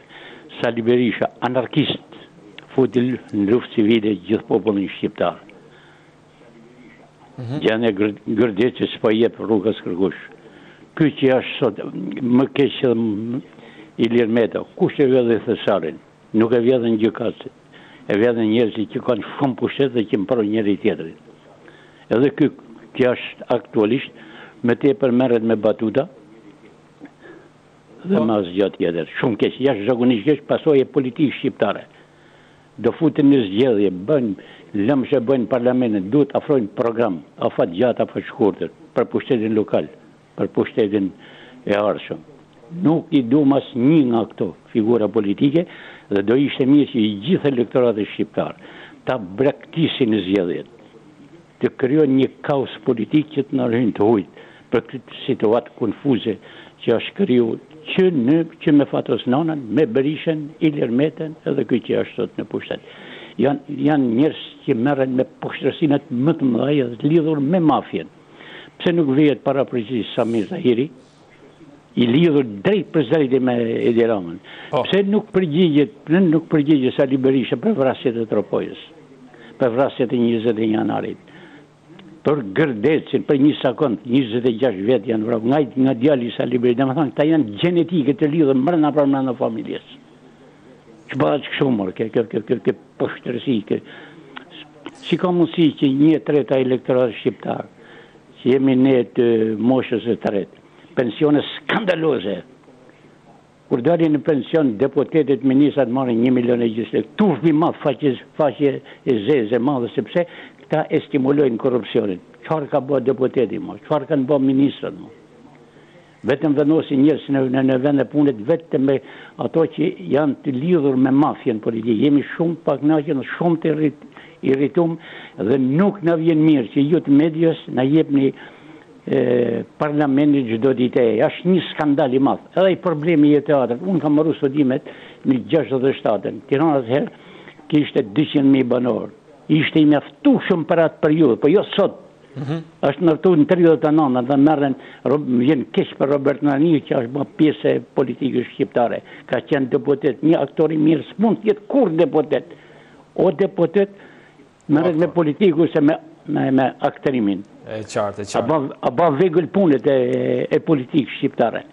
Sali Berisha, anarkist, futi në luftë civile gjithë popullin shqiptar. Gjane Gërdeqës s'po jep rrugës kërkush. Ky që është sot, më keq Ilir Meta, kush e vjedhë Thesarin? Nuk e vjedhën gjykatësit. E vjedhën njerëzit që kanë shumë pushtet dhe që mprojnë njëri tjetrin. Edhe ky është aktualisht me tepër merret me batuta dhe me asgjë tjetër. Shumë keq, jashtë zakonisht keq, pasojë politikë shqiptare. Do futen në zgjedhje, lëmshë bëjnë parlamentin, duhet afrojnë program, afat gjatë, afat shkurtër, për pushtetin lokal, për pushtetin e ardhshëm. Nuk i du mas një nga këto figura politike dhe do ishte mirë që i gjithë elektoratet shqiptar ta braktisin në zgjedhjet, të krijojnë një kaos politik që të na rrinë të hujt për këtë situatë konfuze që është krijuar që me Fatos Nanën, me Berishën, Ilir Metën edhe ky që është sot në pushtet. Janë njerëz që merren me poshtërsinat më të mëdha të lidhur me mafjen. Pse nuk vihet para përgjithësisht Samir Zahiri, i lidhur drejt për drejt me Edi Ramën. Pse nuk përgjigjet Sali Berisha për vrasjet e Tropojës, për vrasjet e 20 janarit, për Gërdecin, për një sekond, 26 vjet janë vrarë, nga djali i Sali Berisha, domethënë këta janë gjenetike të lidhur brenda familjes. Ç'bëhet kështu mor, kjo poshtërsi, si ka mundësi që 1/3 e elektoratit shqiptar, që jemi ne të moshës së tretë, pensione skandaloze. Kur dalin në pension, deputetët, ministrat marrin 1,5 milion lekë. Turpi madh, faqe e zezë e madhe, sepse këta e stimulojnë korrupsionin. Çfarë ka bërë deputeti më? Çfarë kanë bërë ministrat më? Vetëm vendosin njerëz në vend e punët, vetëm me ato që janë të lidhur me mafjen politike. Jemi shumë pak kënaqur, shumë të irritum dhe nuk na vjen mirë që ju të medias na jepni parlamentit çdo ditë. Është një skandal i madh. Edhe i problemi i teatrit. Unë kam marrë studimet në 67-ën. Tirana atëherë kishte 200.000 banor. Ishte i mjaftueshëm për atë periudhë, po jo sot. Është ndërtuar në 39 dhe merren, vjen keq për Robert Nani që është bërë pjesë e politikës shqiptare. Ka qenë deputet, një aktor i mirë, s'mund të jetë kur deputet. O deputet merret me politikë ose me aktorimin. E qartë. A ba vegull punët e politikë shqiptare.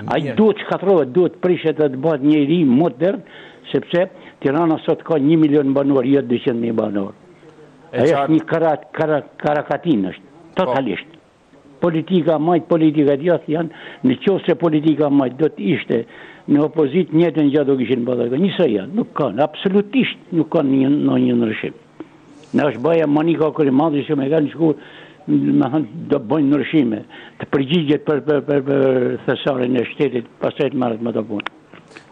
Ai duhet shkatërrohet, duhet prishet dhe të bëhet njëri modern, sepse Tirana sot ka 1 milion banor, jo 200.000 banor. Ajo është një karakatin është, totalisht. Politika majt, politika djathtë janë, në qoftë se politika majt do të ishte në opozit, njëtën gjatë do kishin bëdhë. Njësa janë, nuk kanë, absolutisht nuk kanë një ndryshim. Në është bëja Monika Kolimadri që me kanë shku, do bëjnë ndryshime, të përgjigjet për thesarin e shtetit, pasaj të marrët më të punë.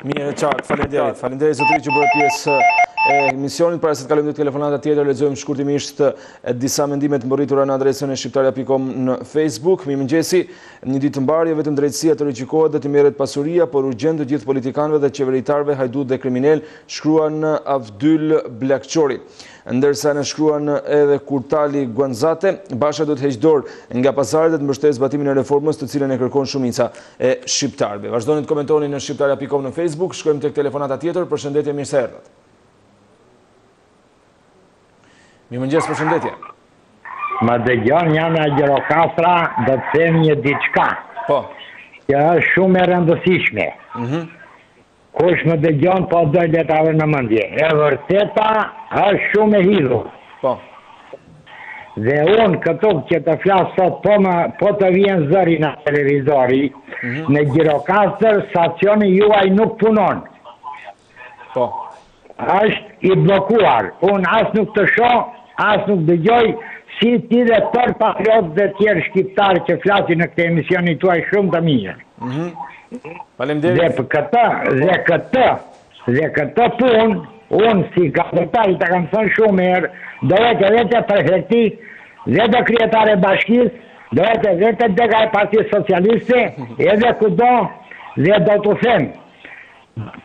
Mirë, qartë, falenderit zotëri që bërë pjesë e emisionit. Para se të kalojmë në telefonata tjetër, lexojmë shkurtimisht disa mendimet mbërritura në adresën e shqiptaria.com në Facebook. Mirëmëngjesi, një ditë mbarje, vetëm drejtësia të rregjikohet dhe të merret pasuria, por urgjent të gjithë politikanëve dhe qeveritarëve hajdut dhe kriminal, shkruan Avdyl Blakçori. Ndërsa në shkruan edhe Kurtali Guanzate, Basha do të heqë dorë nga pazaret dhe të mbështetë zbatimin e reformës të cilën e kërkon shumica e shqiptarëve. Vazhdoni të komentoni në shqiptaria.com në Facebook, shkojmë tek telefonata tjetër. Përshëndetje, mirë se erdhët. Mirëmëngjes, përshëndetje. Më dëgjon jam nga Gjirokastra, do të them një diçka. Po. Që është shumë e rëndësishme. Kush më dëgjon, po doj le ta vë në mendje. E vërteta është shumë e hidhur. Po. Dhe unë këtu që të flas sot, po të vjen zëri në televizori, në Gjirokastër stacioni juaj nuk punon. Po. Është i blokuar. Unë as nuk të shoh, as nuk dëgjoj, si ti dhe tërë patriotë dhe tjerë shqiptarë që flasin në këtë emisioni tuaj shumë të mirë. Faleminderit. Dhe këtë punë, unë si gazetari të kam thënë shumë herë, do vete për herti, dhe do kryetare bashkisë, do vete dega e Partisë Socialiste, edhe kudo, dhe do të them,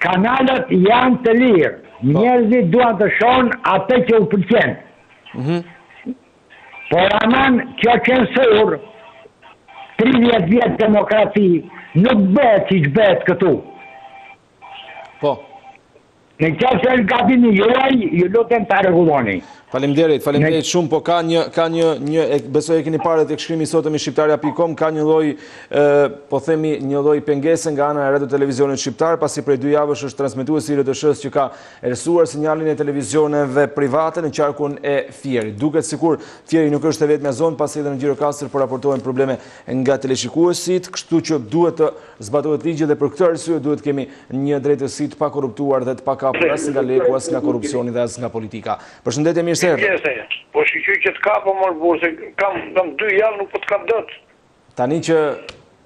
kanalët janë të lirë, njerëzit duan të shohën atë që u pëlqen. Por aman kjo censur, 30 vjetë demokraci, nuk bëhet si që bëhet këtu. Po. Në qëfë se në gabimi juaj, ju lutem ta rregulloni. Faleminderit shumë, po ka një besoj e keni parë tek shkrimi sotëm i shqiptaria.com, ka një lloj po themi një lloj pengese nga ana e radio televizionit shqiptar, pasi prej 2 javësh është transmetuesi i RTS-s që ka erësuar sinjalin e televizioneve private në qarkun e Fierit. Duket sikur Fieri nuk është e vetmja zonë, pasi edhe në Gjirokastër po raportohen probleme nga teleshikuesit, kështu që duhet të zbatohet ligji dhe për këtë arsye duhet kemi një drejtësi të pakorruptuar dhe të pakapur as nga leku, as nga korrupsioni dhe as nga politika. Përshëndetje, mirë se erdhët. Po shqyqy që të kapo më burë, se kam 2 javë nuk po të kap dot. Tani që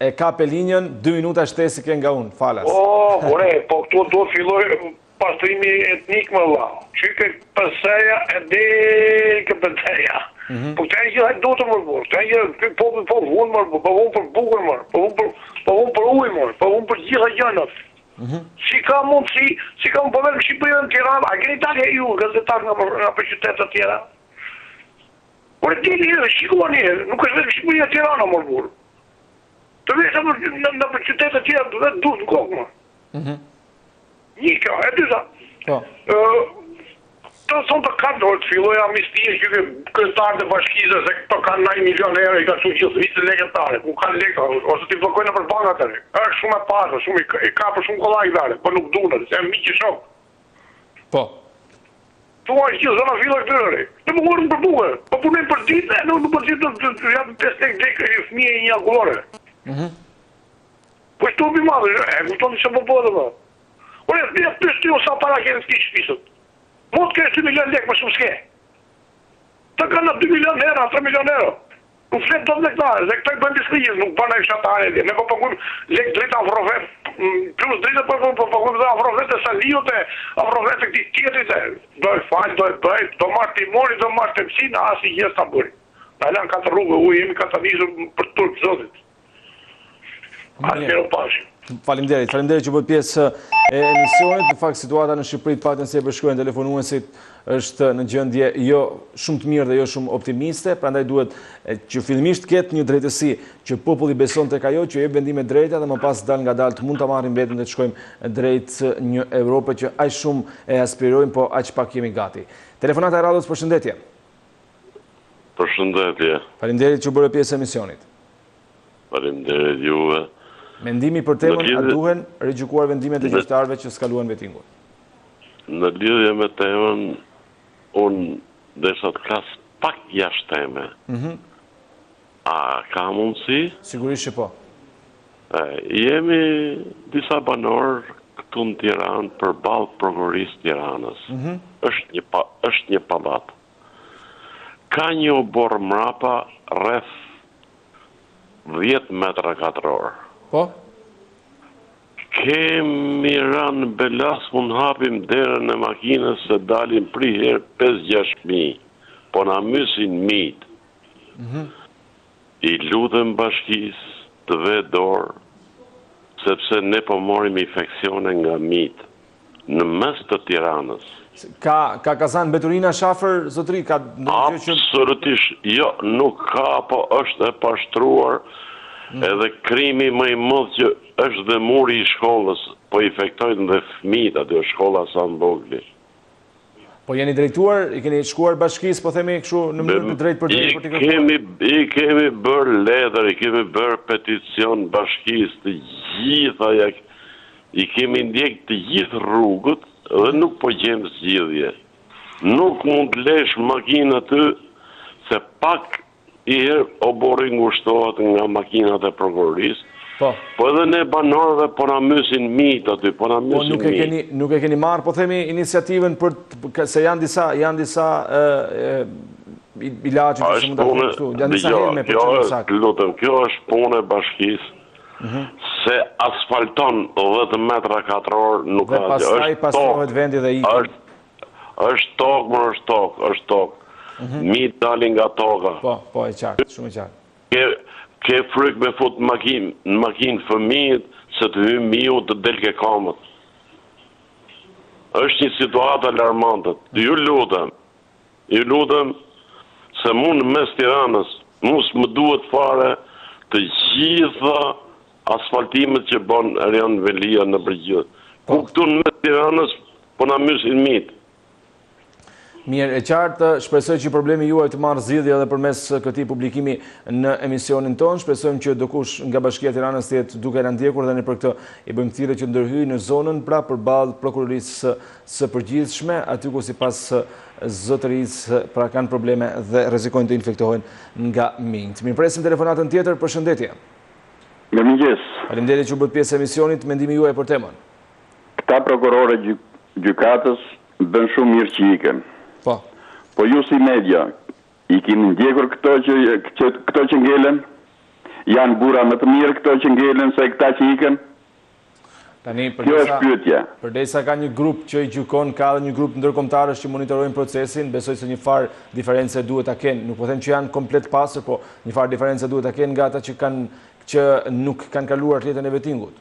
e kape linjën, 2 minuta shtesi ke nga unë, falas. Po këtu do të filloj pastrimi etnik më valla. Qyke përseja e delë këpëteja. Po këtë e gjithaj do të më burë, këtë e gjithaj po vunë më burë, po vunë për bukur më, po vunë për ujë më, po vunë për gjitha gjënët. Si ka mundësi, si ka më përveç Shqipëria në Tiranë, a keni dalë ju gazetar nga për qytetet të tjera? Por e dini, shikoni, nuk është vetë Shqipëria në Tiranë, më burë. Të vetëm në për qytetet të tjera, të vetë duhet në kokë, më. Një kjo, e dyta. Të thonë të kanë do të filloj amnistie që kryetarët e bashkisë se këto kanë 9 milion euro i ka çu gjithë vitin lekëtare, ku kanë lekë ose ti bllokojnë për bankat atë. Është shumë e pasur, shumë i ka për shumë kollaj dale, po nuk duhet, se miq i shok. Po. Tuaj që zona filloj këtyre. Të më morën për bukur, po punojnë për ditë, nuk për ditë të japin 5 lekë i fëmijë një akullore. Po shtopi madh, e kuptoni se po bëhet apo. Ore, ti sa para keni ti shpisët. Mund të kesh 2 milion lekë më shumë s'ke. Të kanë 2 milion euro, 3 milion euro. Nuk flet dot lektarë, dhe këto i bëjnë biskrizë, nuk bënë fshatare. Ne po pagojmë lekë drejt afrovet, plus drejt po pagojmë dhe afrovet e saliut e afrovet e këtij tjetrit. Do e fal, do e bëj, do marr timoni, do marr tepsin, as i gjë ta bëri. Na lan katër rrugë, jemi katanisur për turp zotit. Faleminderit që bëhet pjesë e emisionit. Në fakt situata në Shqipëri patën se përshkruajnë telefonuesit është në gjendje jo shumë të mirë dhe jo shumë optimiste, prandaj duhet që fillimisht ketë një drejtësi që populli beson tek ajo, që jep vendime drejta dhe më pas dal ngadalë të mund ta marrim veten dhe të shkojmë drejt një Evrope që aq shumë e aspirojmë, po aq pak jemi gati. Telefonata e radhës, përshëndetje. Përshëndetje. Faleminderit që bëre pjesë e emisionit. Faleminderit juve. Mendimi për temën, a duhen rigjykuar vendimet e gjyqtarëve që skaluan vettingun? Në lidhje me temën, unë desha të kas pak jashtë teme. A ka mundësi? Sigurisht që po. Jemi disa banorë këtu në Tiranë përballë prokurorisë Tiranës. Është një pallat. Ka një obor mrapa rreth 10 metra katror. Po? Kemi ranë belas mund hapim derën e makinës se dalim priher 5-6 po na mysin mit. I lutem bashkis të vetë dorë, sepse ne po morim infeksione nga mit në mes të Tiranës. Ka kazan mbeturina shafër, zotri? Absolutisht, jo, nuk ka, po është e pashtruar. Edhe krimi më i madh që është dhe muri i shkollës, po infektojnë dhe fëmijët aty shkolla sa mbogli. Po jeni drejtuar, i keni shkuar bashkisë, po themi kështu në mënyrë të drejtë për drejtë? I kemi bërë letër, i kemi bërë peticion bashkisë të gjitha, i kemi ndjek të gjithë rrugët dhe nuk po gjemë zgjidhje. Nuk mund të lesh makinë aty se pak i herë obori ngushtohet nga makinat e prokurorisë, po edhe ne banorëve po na mysin mit aty, po na mysin mit. Nuk e keni marrë, po themi, iniciativën për se janë disa ilaçe që mund ta bëjnë këtu. Janë disa heme për të saktë. Lutem, kjo është punë e bashkisë. Se asfalton 10 metra katror nuk ka. Dhe pastaj pastrohet vendi dhe ikën. Është tokë, është tokë. Mi dalin nga toka. Po, e qartë, shumë e qartë. Ke fryk me fut në makinë fëmijët se të hymë miu të del ke kamët. Është një situatë alarmante. Ju lutem se mund mes Tiranës, mos më duhet fare të gjitha asfaltimet që bën Erion Velia në përgjithë. Ku këtu në Tiranës po na mysin mitë. Mirë, e qartë, shpresoj që problemi juaj të marrë zgjidhje edhe përmes këtij publikimi në emisionin tonë. Shpresojmë që dokush nga Bashkia e Tiranës të jetë duke na ndjekur dhe ne për këtë i bëjmë thirrje që ndërhyjë në zonën pra përballë prokurorisë së përgjithshme, aty ku sipas zotërisë pra kanë probleme dhe rrezikojnë të infektohen nga minjt. Mirë, presim telefonatën tjetër. Përshëndetje. Mirëmëngjes. Faleminderit që bëhet pjesë e emisionit. Mendimi juaj për temën. Këta prokurorë gjykatës bën shumë mirë që ikën. Po ju si media, i keni ndjekur këto që ngelen? Janë bura më të mirë këto që ngelen se këta që ikën? Tani, kjo është pyetja. Përdesa ka një grup që i gjykon, ka dhe një grup ndërkombëtarësh që monitorojnë procesin, besoj se një farë diferencë duhet ta kenë. Nuk po them që janë komplet pasër, po një farë diferencë duhet ta kenë nga ata që nuk kanë kaluar letën e vettingut.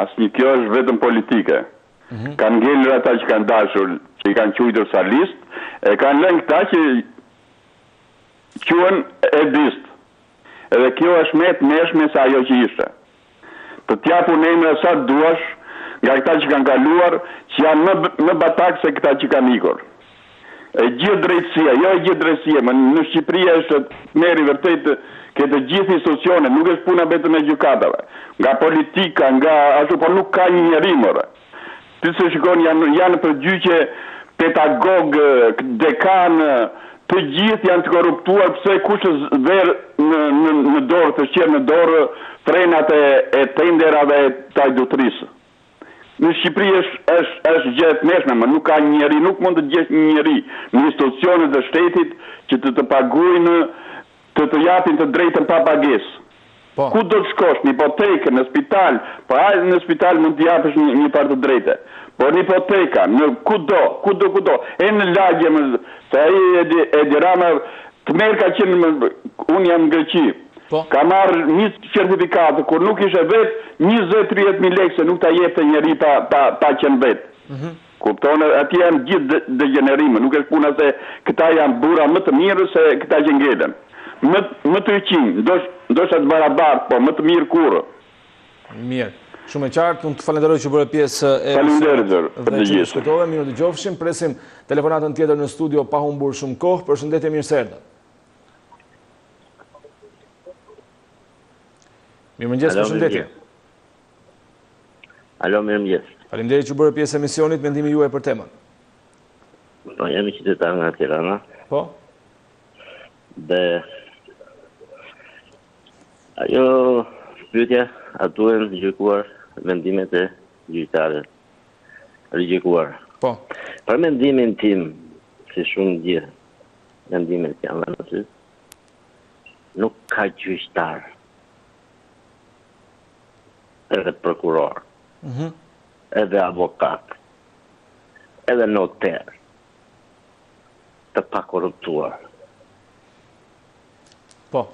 Asnjë, kjo është vetëm politike. Kanë ngelur ata që kanë dashur, që i kanë quajtur salist, e kanë lënë këta që quhen edist. Edhe kjo është më e mëshme se ajo që ishte. Të t'japun emra sa duash nga këta që kanë kaluar, që janë më batak se këta që kanë ikur. E gjithë drejtësia, jo e gjithë drejtësia, më në Shqipëri është merri vërtet këtë gjithë institucione, nuk është puna vetëm e gjykatave, nga politika, nga ashtu, por nuk ka një njeri more. Ti se shikon, janë përgjyqje, pedagog, dekan, të gjithë janë të korruptuar, pse kush verë në dorë, të shqerë në dorë frenat e tenderave e tajdutrisë. Në Shqipëri është gjë e mëshme, më nuk ka njeri, nuk mund të gjesh një njeri në institucionet e shtetit që të paguajnë, të japin të drejtën pa pagesë. Ku do të shkosh, në hipotekë, në spital, po hajde në spital mund të japësh një parë të drejtë. Po në hipoteka, në kudo, e në lagje, se ai e dirama të merë ka qenë, unë jam në Greqi, ka marrë një certifikatë, kur nuk ishe vetë, 20-30.000 lekë, se nuk ta jep të njeri pa qenë vetë. Kuptonë, ati janë gjithë degenerime, nuk është puna se këta janë bura më të mirë se këta që ngelen. Më të qinë, ndoshta të barabartë, po më të mirë kurrë. Mirë. Shumë e qartë, unë të falenderoj që bërë pjesë e dhe që diskutove, mirë të gjofshim, presim telefonatën tjetër në studio pa humbur shumë kohë, përshëndetje, mirë se erdhët. Mirëmëngjes, përshëndetje. Alo, mirëmëngjes. Faleminderit që bërë pjesë e emisionit, mendimi juaj për temën. Po, jam i qytetar nga Tirana. Po? Dhe ajo pyetja, a duhen gjykuar vendimet e gjyqtarëve? Rigjekuar. Po. Për mendimin tim, si shumë gjithë, mendimet janë dhe në ty, nuk ka gjyqtar, edhe prokuror, edhe avokat, edhe noter, të pa korruptuar. Po.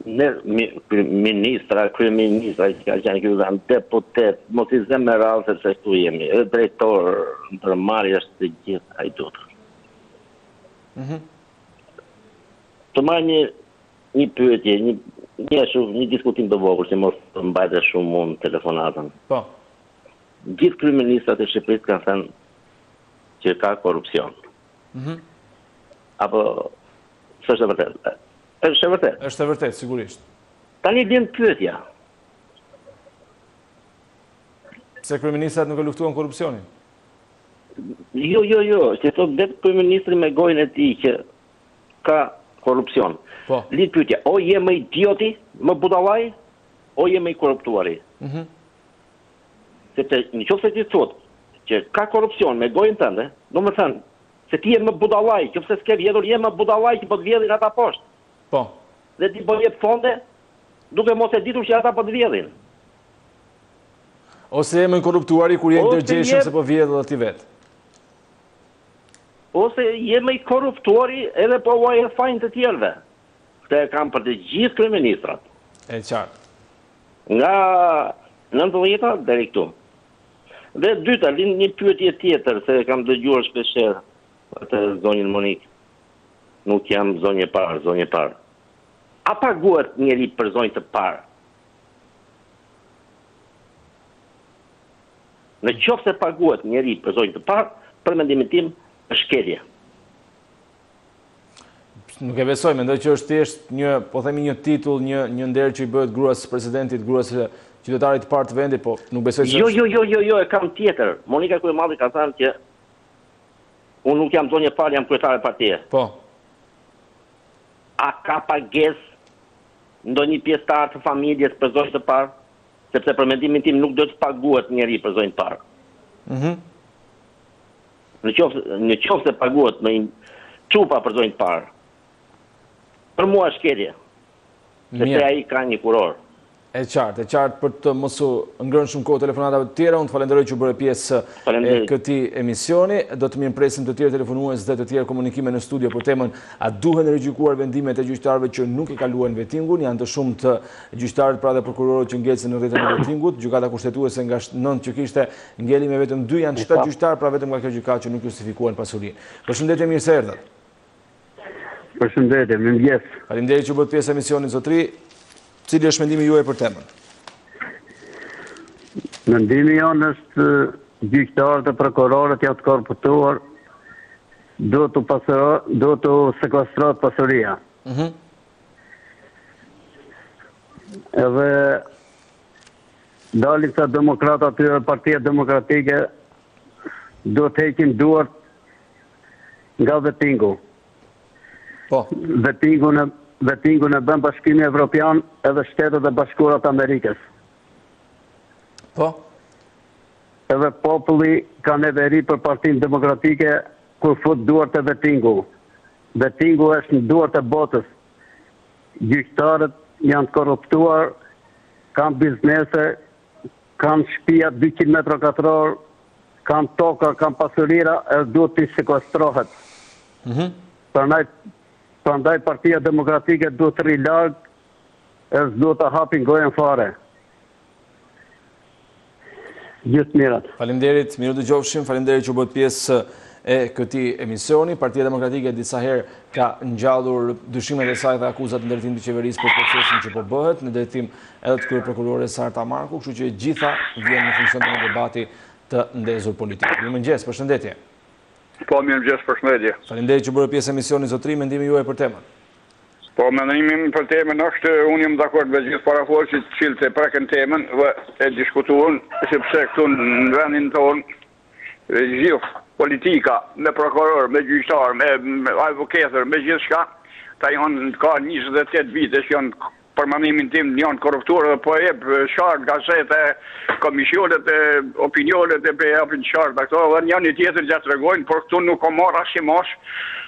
Ministra, kryeministra, që ka qenë këtu janë deputet, mos i zem me radhë se këtu jemi, edhe drejtor ndërmarrje është të gjithë hajdut. Të marrë një pyetje, një diskutim të vogël, që mos të mbajtë shumë unë telefonatën. Po. Gjithë kryeministrat e Shqipërisë kanë thënë që ka korrupsion. Apo s'është e vërtetë? Është e vërtetë? Është e vërtetë, sigurisht. Tani vjen pyetja. Pse kryeministrat nuk e luftuan korrupsionin? Jo, që thot vetë kryeministri me gojën e tij që ka korrupsion. Po. Lidh pyetja, o je më idioti, më budallaj, o je më i korruptuari? Sepse nëse ti thot që ka korrupsion me gojën tënde, domethënë se ti je më budallaj, nëse s'ke vjedhur je më budallaj që po të vjedhin ata poshtë. Po. Dhe ti po jep fonde, duke mos e ditur që ata po të vjedhin. Ose jemi korruptuari kur je ndërgjeshëm se po vjedh edhe ti vetë. Ose jemi korruptuari edhe po uaj fajin të tjerëve. Këtë e kam për të gjithë kryeministrat. E qartë. Nga 90-ta deri këtu. Dhe dyta, një pyetje tjetër, se kam dëgjuar shpeshherë atë zonjën Monik. Nuk jam zonjë parë. A paguhet njeri për zonjë të parë? Në qoftë se paguhet njeri për zonjë të parë, për mendimin tim, është shkelje. Nuk e besoj, mendoj që është thjesht një, po themi një titull, një nder që i bëhet gruas presidentit, gruas qytetarit të parë të vendit, po nuk besoj se Jo, e kam tjetër. Monika Kryemadri ka thënë që unë nuk jam zonjë parë, jam kryetare partije. Po. A ka pagesë ndonjë pjesëtar të familjes për zonjë të parë? Sepse për mendimin tim nuk do të paguhet njeri për zonjë të parë. Në qoftë se paguhet me çupa për zonjë të parë, për mua është shkelje. Sepse ai ka një kuror. E qartë për të mos u ngrënë shumë kohë telefonatave të tjera. Unë të falenderoj që bëre pjesë e këtij emisioni. Do të mirëpresim të tjerë telefonues dhe të tjerë komunikime në studio për temën a duhen rregjikuar vendimet e gjyqtarëve që nuk e kaluan vettingun. Janë të shumë të gjyqtarët pra dhe prokurorët që ngjecën në rrjetin e vettingut. Gjykata kushtetuese nga 9 që kishte ngeli me vetëm 2 janë 7 gjyqtarë, pra vetëm nga kjo gjykatë që nuk justifikuan pasurinë. Përshëndetje, mirë se erdhët. Përshëndetje, mirëmëngjes. Faleminderit që bërt pjesë e emisionit zotri. Cili është mendimi juaj për temën? Mendimi jonë është gjyqtarët e prokurorët janë të korruptuar, do të sekuestrohet pasuria. Edhe dalin sa demokrata atyre Partia Demokratike do të heqin duart nga vettingu. Po. Vettingun e bën Bashkimi Evropian edhe Shtetet e Bashkuara të Amerikës. Po. Edhe populli ka neveri për Partinë Demokratike kur fut duart e vettingu. Vettingu është në duart e botës. Gjyqtarët janë korruptuar, kanë biznese, kanë shtëpia 200 metra katror, kanë toka, kanë pasurira, edhe duhet të sekuestrohet. Prandaj Partia Demokratike duhet të rri larg, edhe duhet të hapin gojen fare. Gjithë mirat. Faleminderit, mirë dëgjofshim, faleminderit që bëhet pjesë e këtij emisioni. Partia Demokratike disa herë ka ngjallur dyshimet e saj dhe akuzat në drejtim të qeverisë për procesin që po bëhet, në drejtim edhe të kryeprokurores Sarta Marku, kështu që gjitha vjen në funksion të një debati të ndezur politik. Mirëmëngjes, përshëndetje. Po, mirëmëngjes, përshëndetje. Faleminderit që bëre pjesë e emisionit zotri, mendimi juaj për temën. Po, mendimi për temën është unë jam dakord me gjithë parafolësit cilët e preken temën dhe e diskutuan, sepse këtu në vendin tonë gjithë politika, me prokuror, me gjyqtar, me avokatër, me gjithë shka, ta janë ka 28 vite që janë për mendimin tim janë korruptuar dhe po e qartë gazete, komisionet, opinionet e pe japin qartë ato dhe janë një tjetër që tregojnë, por këtu nuk ka marrë as mosh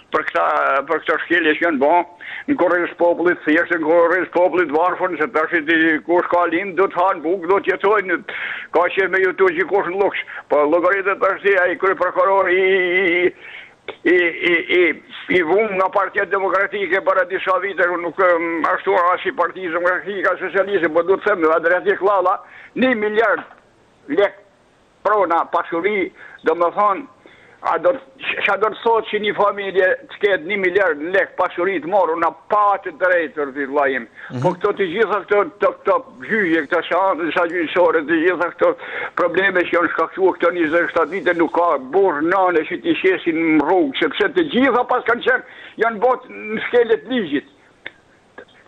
për këto shkelje që janë bën, në korrëz popullit thjesht, në korrëz popullit varfër, se tash kush ka lind do të hanë bukë, do të jetojnë, ka që me YouTube që kush në luksh, po llogaritë tash ai kryeprokuror i vumë nga Partia Demokratike para disa vite, nuk ashtu as i Partia Demokratike Socialiste, po do të them edhe drejtë klalla, 1 miliard lek prona pasuri, domethënë do të thotë që një familje të ketë 1 miliard lek pasuri të marrë na pa të drejtë të vllajim. Po këto të gjitha këto gjyqje, këto sa gjyqësore, të gjitha këto probleme që janë shkaktuar këto 27 vite nuk ka burr nane që t'i shesin në rrugë, sepse të gjitha pas kanë qenë janë bot në skelet ligjit.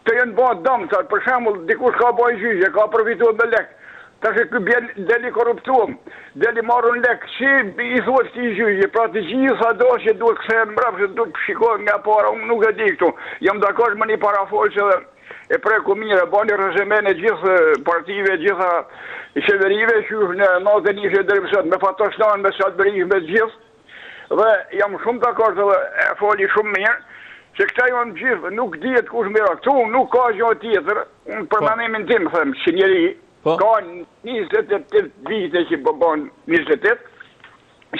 Të janë bot dëmtar, për shembull, dikush ka bëj gjyqje, ka përfituar me lek. Tash ky deli korruptuam, deli marrën lek, si i thuhet këtij gjyqje, pra të gjitha do që duhet kthehen mbrapa, duhet shikohen nga para, unë nuk e di këtu. Jam dakord me një parafolës edhe e preku mirë, bani rezumen e gjithë partive, gjitha qeverive që në natën ishte deri më sot, me Fatoslan, me Salbëri, me gjithë, dhe jam shumë dakord edhe e foli shumë mirë, se këta janë gjithë, nuk dihet kush mira këtu, nuk ka gjë tjetër, unë për mendimin tim them, si njeri ka 28 vite që po bën 28,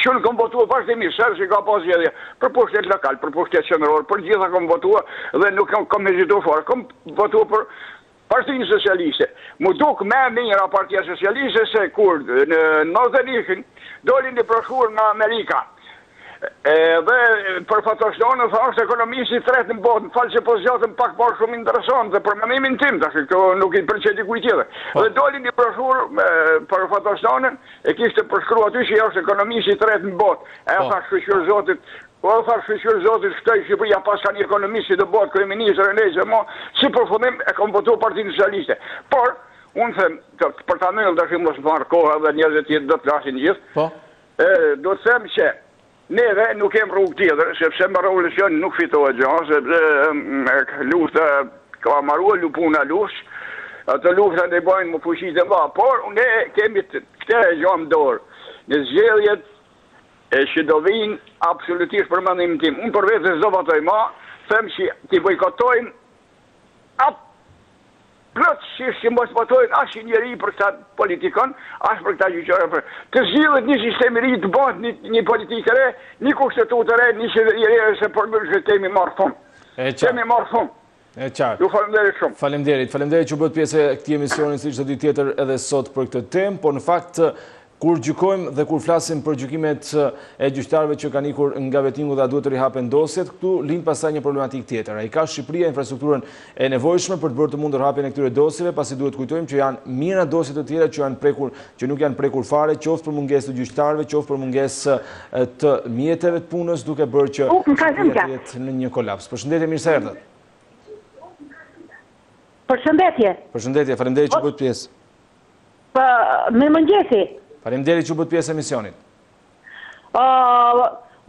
shumë kam votuar vazhdimisht, që ka pas zgjedhje për pushtet lokal, për pushtet qendror, për gjitha kam votuar dhe nuk kam hezituar fare. Kam votuar për Partinë Socialiste. Mu duk më mirë Partia Socialiste se kur në Northern dolin në broshurë nga Amerika. Dhe për fatoshtonë, është ekonomisë i tretë në botë, në falë që po zgjatëm pak parë shumë interesant, dhe për mendimin tim, tash kjo nuk i pëlqej dikujt tjetër. Dhe doli një broshurë për fatoshtonën, e kishte përshkruar aty që është ekonomisë i tretë në botë. E thash shqyr zotit, shtoj Shqipëria pas ka një ekonomisë i të botë, kryeministër e lejë, si përfundim e kom votuar Partinë Socialiste. Por, unë them, për ta mëllë tash mos marr kohë dhe njerëzit tjetër do të flasin gjithë. Do të them që neve nuk kem rrugë tjetër, sepse me revolucion nuk fitohet gjë, sepse lufta ka marruar lupuna luftë, atë lufta ne bojnë më fuqitë e mëdha, por ne kemi këtë gjë në dorë. Në zgjedhjet që do vinë absolutisht për mendimin tim. Unë për vetë s'do votoj më, them që ti bojkotojmë plotësisht që mos votojnë as njeri për këta politikon, as për këta gjyqtarë. Të zgjidhet një sistem i ri, të bëhet një politikë re, një kushtetutë re, një qeveri re, se përmbyll që kemi marrë fund. Kemi marrë fund. E qartë. Ju faleminderit shumë. Faleminderit që bëhet pjesë e këtij emisioni si çdo ditë tjetër edhe sot për këtë temë, por në fakt kur gjykojmë dhe kur flasim për gjykimet e gjyqtarëve që kanë ikur nga vettingu dhe a duhet të rihapen dosjet, këtu lind pastaj një problematik tjetër. Ai ka Shqipëria infrastrukturën e nevojshme për të bërë të mundur hapjen e këtyre dosjeve, pasi duhet kujtojmë që janë mira dosje të tjera që nuk janë prekur fare, qoftë për mungesë të gjyqtarëve, qoftë për mungesë të mjeteve të punës, duke bërë që Shqipëria të jetë në një kolaps. Përshëndetje, mirë se erdhët. Përshëndetje, faleminderit që bëhet pjesë. Mirëmëngjesi. Faleminderit që bëhet pjesë e emisionit.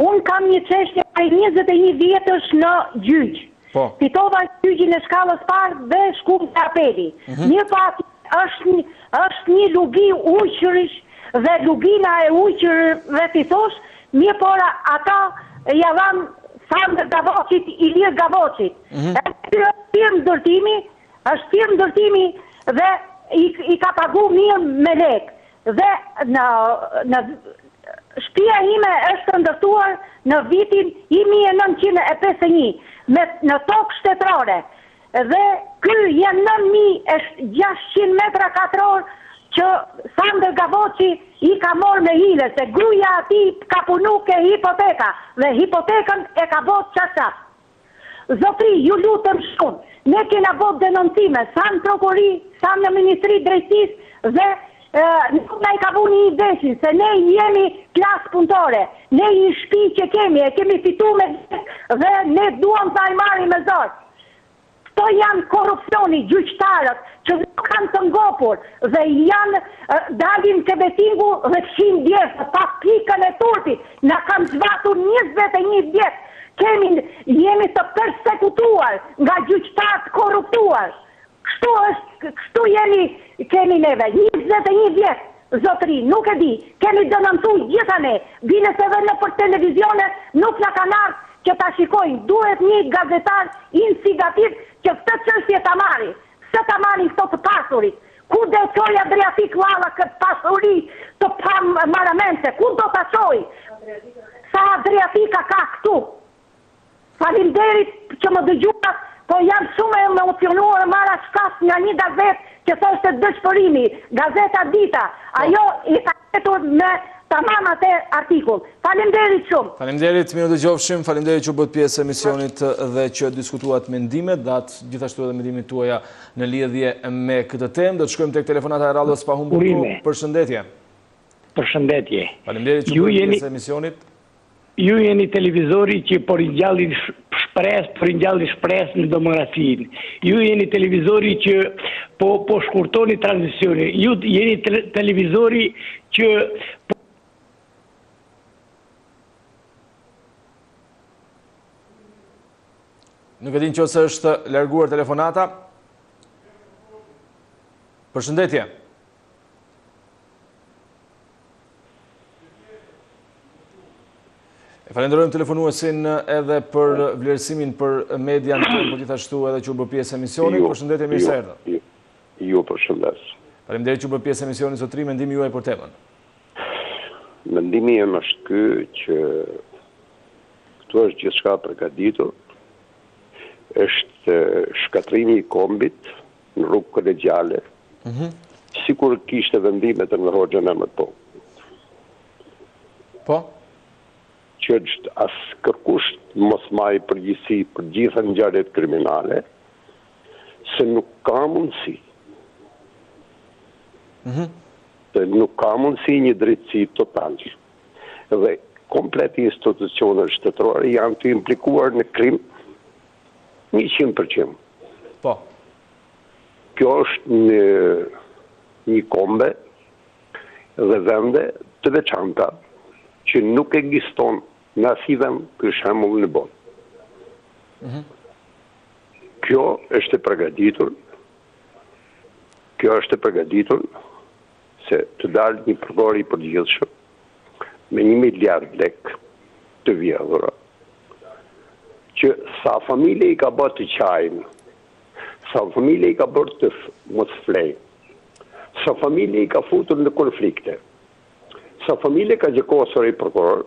Unë kam një çështje prej 21 vjetësh në gjyq. Fitova gjyqin e shkallës parë dhe shkum te apeli. Mirë po është një lugi ujqërish dhe lugina e ujqërëve ti thosh, mirë po ata ja dhanë Sandër Gavoçit, Ilir Gavoçit. Është firmë ndërtimi dhe i ka pagu mirë me lek. Dhe në shtëpia ime është ndërtuar në vitin 1951 në tokë shtetërore. Dhe ky janë 9600 metra katror që Sandër Gavoçi i ka morë me hile, se gruaja ati ka punu ke hipoteka dhe hipotekën e ka botë qasaf. Zotri, ju lutëm shumë, ne kena botë denoncime, sa në prokuri, sa në Ministri Drejtësisë dhe nuk na i ka bu një ideshin, se ne jemi klasë punëtore, ne i shtëpi që kemi, e kemi fitu me dhe ne duam të ajmari me zorë. Këto janë korupcioni, gjyqtarët, që nuk kanë të ngopur, dhe janë dalin të betingu dhe fshin djesë, pas pikën e turpit, na kanë zbatur 21 vjetë, jemi të persekutuar nga gjyqtarët korruptuar. Kështu kemi neve, 21 vjetë, zotri, nuk e di, kemi dënëmtu gjitha ne, bines edhe në për televizione, nuk në kanarë që ta shikojnë, duhet një gazetar instigativ që këtë çështje ta marri, se ta marri këto të pasurit, ku dhe qoj Adriatik Lalla këtë pasuri të maramente, ku do të qoj, sa Adriatika ka këtu. Faleminderit që më dëgjuat, po jam shumë emocionuar marra shkas nga një gazet që thoshte dëshpërimi, gazeta Dita, ajo i ka ketur me tamam atë artikull. Faleminderit shumë. Faleminderit, mirë dëgjofshim, faleminderit që bëhet pjesë e emisionit dhe që diskutuat mendimet, datë gjithashtu edhe mendimet tuaja në lidhje me këtë temë. Do të shkojmë tek telefonata e radhës pa humbur kohë. Përshëndetje. Përshëndetje. Faleminderit që bëhet pjesë e emisionit. Ju jeni televizori që por ringjallin shpresë në demokracinë. Ju jeni televizori që po shkurtoni tranzicionin. Ju jeni televizori që Nuk e din që ose është larguar telefonata. Përshëndetje. Falenderojmë telefonuesin edhe për vlerësimin për median, por gjithashtu edhe që u bë pjesë emisionit. Përshëndetje, mirë se erdhët. Ju përshëndes. Faleminderit që u bë pjesë emisionit, zotri, mendimi juaj për temën. Mendimi im është ky që këtu është gjithçka përgatitur. Është shkatrimi i kombit në rrugë kolegjiale. Sikur kishte vendime të ndërrogjën emër po. Po? që është asë kërkush mos maj përgjithësi për gjitha ngjarjet kriminale, se nuk ka mundësi. Se nuk ka mundësi një drejtësi total. Dhe komplet institucionet shtetërore janë të implikuar në krim 100%. Po. Kjo është një kombe dhe vende të veçanta që nuk ekziston në asnjë vend për shembull në botë. Kjo është e përgatitur. Kjo është e përgatitur se të dalë një prokuror i përgjithshëm me 1 miliard lek të vjedhura, që sa familje i ka bërë të qajnë, sa familje i ka bërë të mos flejnë, sa familje i ka futur në konflikte, sa familje ka gjykosur i prokuror,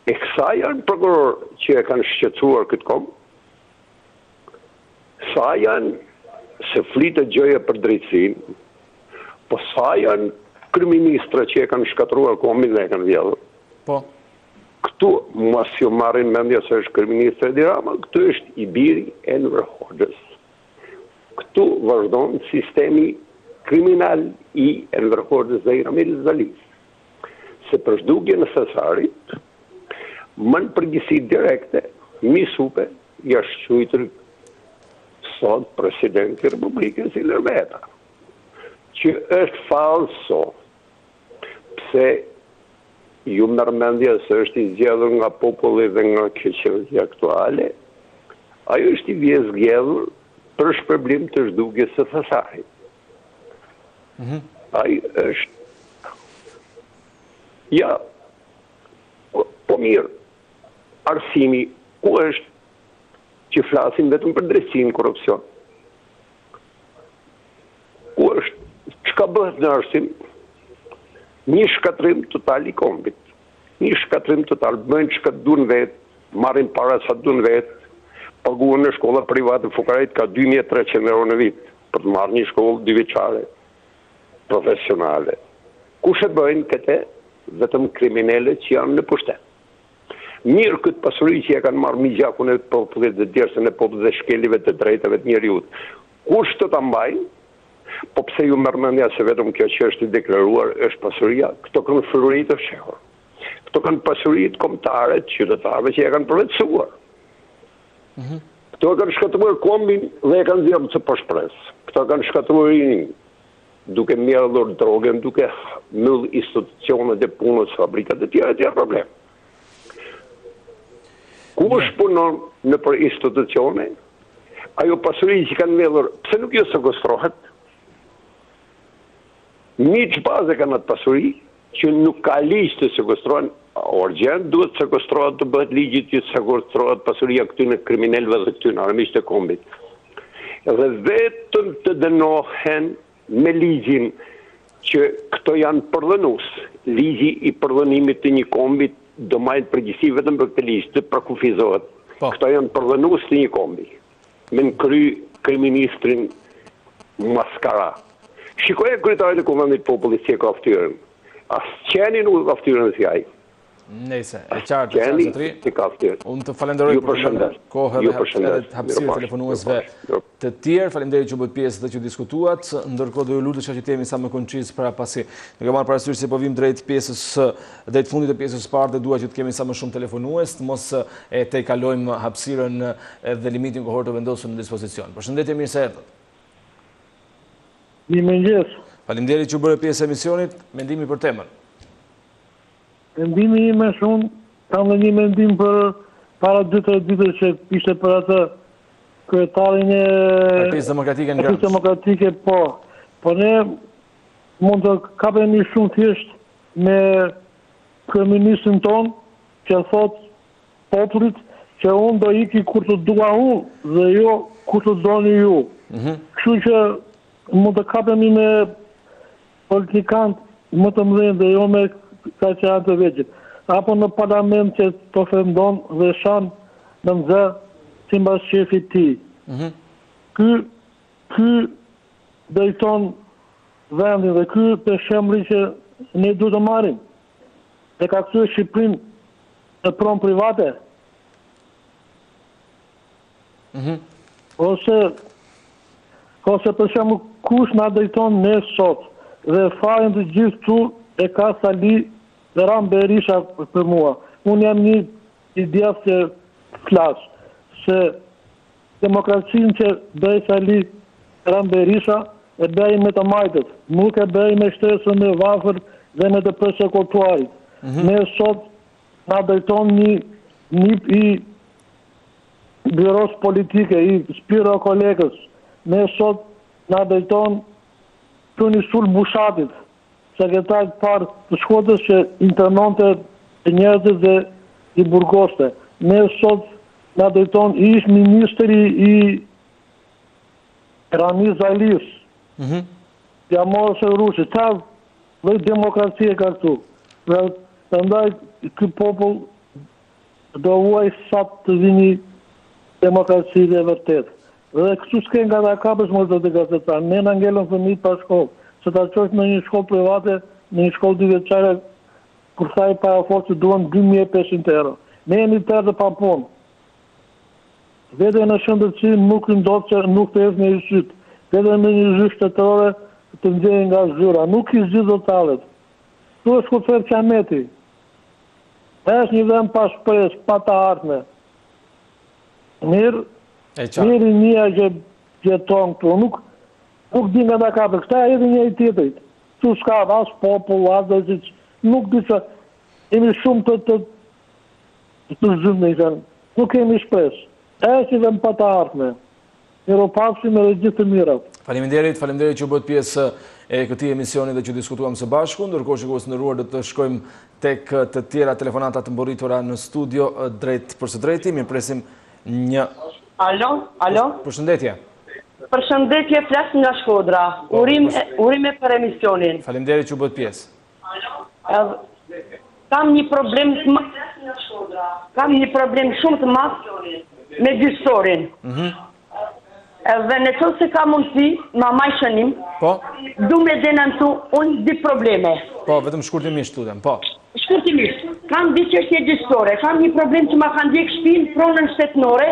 e kësa janë prokuror që e kanë shqetësuar këtë kom, sa janë se flitë gjëja për drejtësinë, po sa janë kryeministra që e kanë shkatruar kombin dhe e kanë vjedhur. Po. Këtu mos ju marrin mendje se është kryeministri Edi Rama, këtu është i biri e Enver Hoxhës. Këtu vazhdon sistemi kriminal i Enver Hoxhës dhe i Ramil Zalis. Se për shdugjën e Cesarit, më në përgjithësi direkte, misupe, jashtë quajtur sot presidenti i Republikës i Lërveta, që është falso, pse ju merr mendje se është i zgjedhur nga populli dhe nga qeveria aktuale, ajo është i zgjedhur për shpërblim të zhdukjes së Cesarit. Ai është ja, po mirë, arsimi ku është që flasin vetëm për drejtësinë, korrupsion. Ku është, çka bëhet në arsim? Një shkatrim total i kombit. Një shkatrim total, bëjnë çka duan vetë, marrin para sa duan vetë, paguhen në shkolla private fukarit ka 2300 euro në vit për të marrë një shkollë 2 vjeçare profesionale. Kush e bëjnë këtë? Vetëm kriminalët që janë në pushtet. Mirë këtë pasuri që e kanë marrë migjakun e popullit dhe djersën e popullit dhe shkelive të drejtave të njeriut. Kush të ta mbajnë? Po pse ju merr mendja se vetëm kjo që është deklaruar është pasuria? Këto kanë fruri të fshehur. Këto kanë pasuritë kombëtare të qytetarëve që e kanë përvetësuar. Këto kanë shkatruar kombin dhe e kanë dhënë të poshpres. Këto kanë shkatruar rinin, duke merrur drogën, duke mbyll institucionet e punës, fabrikat e tjera problem. Kush punon në për institucione, ajo pasuri që kanë mbledhur, pse nuk jo sekostrohet? Miq bazë kanë atë pasuri që nuk ka ligj të sekostrohen, urgjent duhet sekostrohet të bëhet ligji që sekostrohet pasuria këtyre kriminalëve dhe këtyre armiqtë të kombit. Dhe vetëm të dënohen me ligjin që këto janë përdhënues, ligji i përdhënimit të një kombit do majtë përgjithësi vetëm për këtë ligjë, të përkufizohet. Këto janë përdhënues të një kombi. Me në kry kryeministrin maskara. Shikoje kryetarit e Kuvendit Popullit si e ka ftyrën. As qeni nuk ka ftyrën si ai. Nëse, e qartë, unë të falenderoj për kohë dhe hapësirë telefonuesve të tjerë, falenderoj që bëtë pjesë dhe që diskutuat, ndërkohë dhe ju lutë që temi sa më konqis para pasi në ka marrë parasysh se po vim drejt fundit e pjesës parë dhe dua që të kemi sa më shumë telefonues, mos e te kalojmë hapësirën dhe limitin kohor të vendosur në dispozicion. Përshëndetje, mirë se erdhët. Mirëmëngjes. Faleminderit që bëre pjesë e emisionit, mendimi për temën. Mendimi ime shumë, kam dhe një mendim për para 2-3 ditës që ishte për atë kryetarin e Partisë Demokratike, po ne mund të kapemi shumë thjesht me kryeministrin ton që thot popullit që unë do iki kur të dua unë dhe jo kur të doni ju. Kështu që mund të kapemi me politikant më të mëdhenj dhe jo me ka që janë të vegjit. Apo në parlament që të ofendon dhe shan në mëzë si mbas shefit ti. Ky drejton vendin dhe ky për shembull që ne duhet të marrim. E ka kthyer Shqipërinë në pronë private. Ose për shembull kush na drejton ne sot dhe fajin të gjithë tu e ka Sali dhe Ram Berisha për mua. Unë jam një idea se flas se demokracinë që bëj Sali Ram Berisha e bëj me të majtët, nuk e bëj me shtesën me vafër dhe me të persekutuarit. Ne sot na drejton një i byros politike, i Spiro kolegës. Ne sot na drejton të një sul Bushatit, sekretar parë të Shkodrës që internonte njerëzit dhe i burgoste. Ne sot na drejton ish ministri i Rami Zailis. Ja morë se Rusi. Ta dhe demokracie ka këtu. Dhe ndaj ky popull do uaj sa të vini demokraci dhe vërtet. Dhe kështu s'ken nga ta kapës më të gazetar. Ne në ngellën fëmijët pa shkollë. Se ta qosh në një shkollë private, në një shkollë 2 vjeçare, kur thaj para forcë duan 2500 euro. Ne jemi tërë dhe pa punë. Vete në shëndetësi nuk ndodhë që nuk të esë në i sytë. Vete në një zhyrë shtetërore të ndjenjë nga zhyra. Nuk i zhjithë do talet. Tu është kufer Qameti. është një vend pa shpresë, pa të ardhme. Mirë i mija që jeton këtu. Nuk di nga ta kapë. Këta edhe një i tjetërit. Tu s'ka as popull, as dhe që nuk di që jemi shumë të zhymë. Nuk kemi shpresë. Është një vend pa të ardhme. Miro pafshim edhe gjithë të mirat. Faleminderit që u bët pjesë e këtij emisioni dhe që diskutuam së bashku, ndërkohë shikues të nderuar do të shkojmë tek të tjera telefonata të mbërritura në studio drejt për së drejti. Mi presim një... Alo? Përshëndetje. Përshëndetje, flas nga Shkodra. Urime për emisionin. Faleminderit që u bët pjesë. Kam një problem shumë të madh me gjyqësorin. Edhe në qëllë se ka mundësi, ma maj shënim, du me denantu unë di probleme. Vetëm shkurtimisht tudem, Shkurtimisht, kam di çështje gjyqësore, kam një problem që ma kanë ndjek shtëpinë pronën shtetënore,